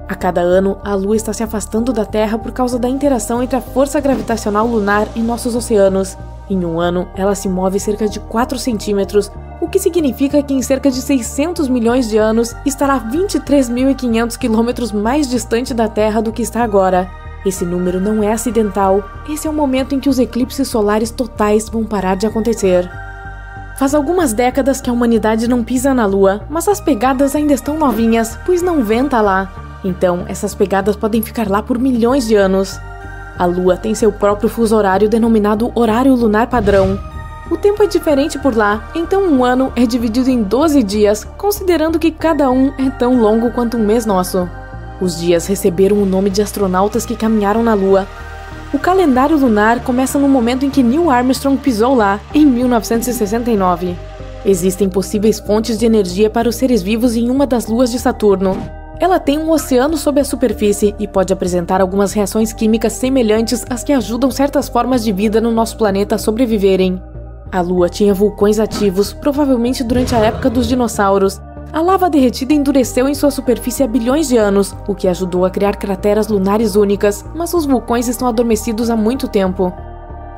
A cada ano, a Lua está se afastando da Terra por causa da interação entre a força gravitacional lunar e nossos oceanos. Em um ano, ela se move cerca de 4 centímetros, o que significa que em cerca de 600 milhões de anos estará 23.500 quilômetros mais distante da Terra do que está agora. Esse número não é acidental, esse é o momento em que os eclipses solares totais vão parar de acontecer. Faz algumas décadas que a humanidade não pisa na Lua, mas as pegadas ainda estão novinhas, pois não venta lá. Então, essas pegadas podem ficar lá por milhões de anos. A Lua tem seu próprio fuso horário denominado Horário Lunar Padrão. O tempo é diferente por lá, então um ano é dividido em 12 dias, considerando que cada um é tão longo quanto um mês nosso. Os dias receberam o nome de astronautas que caminharam na Lua. O calendário lunar começa no momento em que Neil Armstrong pisou lá, em 1969. Existem possíveis fontes de energia para os seres vivos em uma das luas de Saturno. Ela tem um oceano sob a superfície e pode apresentar algumas reações químicas semelhantes às que ajudam certas formas de vida no nosso planeta a sobreviverem. A Lua tinha vulcões ativos, provavelmente durante a época dos dinossauros. A lava derretida endureceu em sua superfície há bilhões de anos, o que ajudou a criar crateras lunares únicas, mas os vulcões estão adormecidos há muito tempo.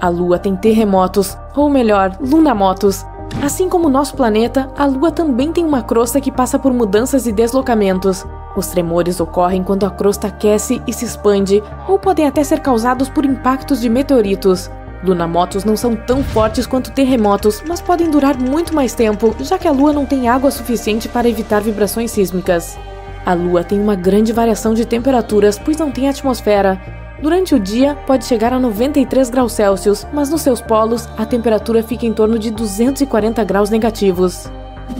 A Lua tem terremotos, ou melhor, lunamotos. Assim como o nosso planeta, a Lua também tem uma crosta que passa por mudanças e deslocamentos. Os tremores ocorrem quando a crosta aquece e se expande, ou podem até ser causados por impactos de meteoritos. Lunamotos não são tão fortes quanto terremotos, mas podem durar muito mais tempo, já que a Lua não tem água suficiente para evitar vibrações sísmicas. A Lua tem uma grande variação de temperaturas, pois não tem atmosfera. Durante o dia, pode chegar a 93 graus Celsius, mas nos seus polos, a temperatura fica em torno de 240 graus negativos.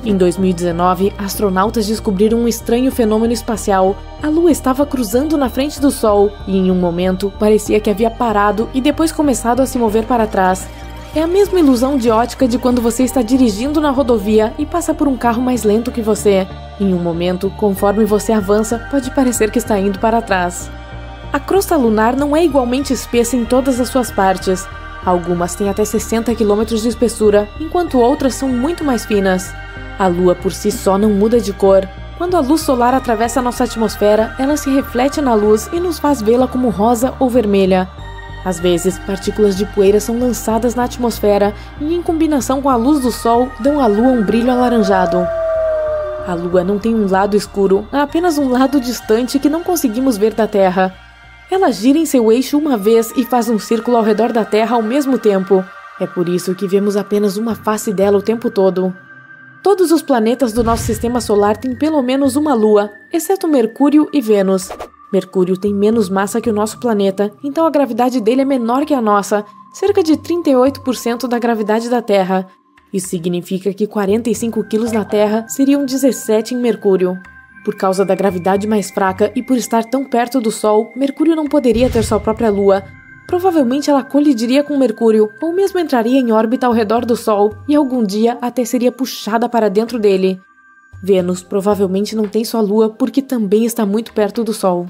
Em 2019, astronautas descobriram um estranho fenômeno espacial. A Lua estava cruzando na frente do Sol e, em um momento, parecia que havia parado e depois começado a se mover para trás. É a mesma ilusão de ótica de quando você está dirigindo na rodovia e passa por um carro mais lento que você. Em um momento, conforme você avança, pode parecer que está indo para trás. A crosta lunar não é igualmente espessa em todas as suas partes. Algumas têm até 60 km de espessura, enquanto outras são muito mais finas. A Lua por si só não muda de cor. Quando a luz solar atravessa nossa atmosfera, ela se reflete na luz e nos faz vê-la como rosa ou vermelha. Às vezes, partículas de poeira são lançadas na atmosfera e, em combinação com a luz do Sol, dão à Lua um brilho alaranjado. A Lua não tem um lado escuro, há apenas um lado distante que não conseguimos ver da Terra. Ela gira em seu eixo uma vez e faz um círculo ao redor da Terra ao mesmo tempo. É por isso que vemos apenas uma face dela o tempo todo. Todos os planetas do nosso sistema solar têm pelo menos uma lua, exceto Mercúrio e Vênus. Mercúrio tem menos massa que o nosso planeta, então a gravidade dele é menor que a nossa, cerca de 38% da gravidade da Terra. Isso significa que 45 quilos na Terra seriam 17 em Mercúrio. Por causa da gravidade mais fraca e por estar tão perto do Sol, Mercúrio não poderia ter sua própria lua. Provavelmente ela colidiria com Mercúrio, ou mesmo entraria em órbita ao redor do Sol, e algum dia até seria puxada para dentro dele. Vênus provavelmente não tem sua lua porque também está muito perto do Sol.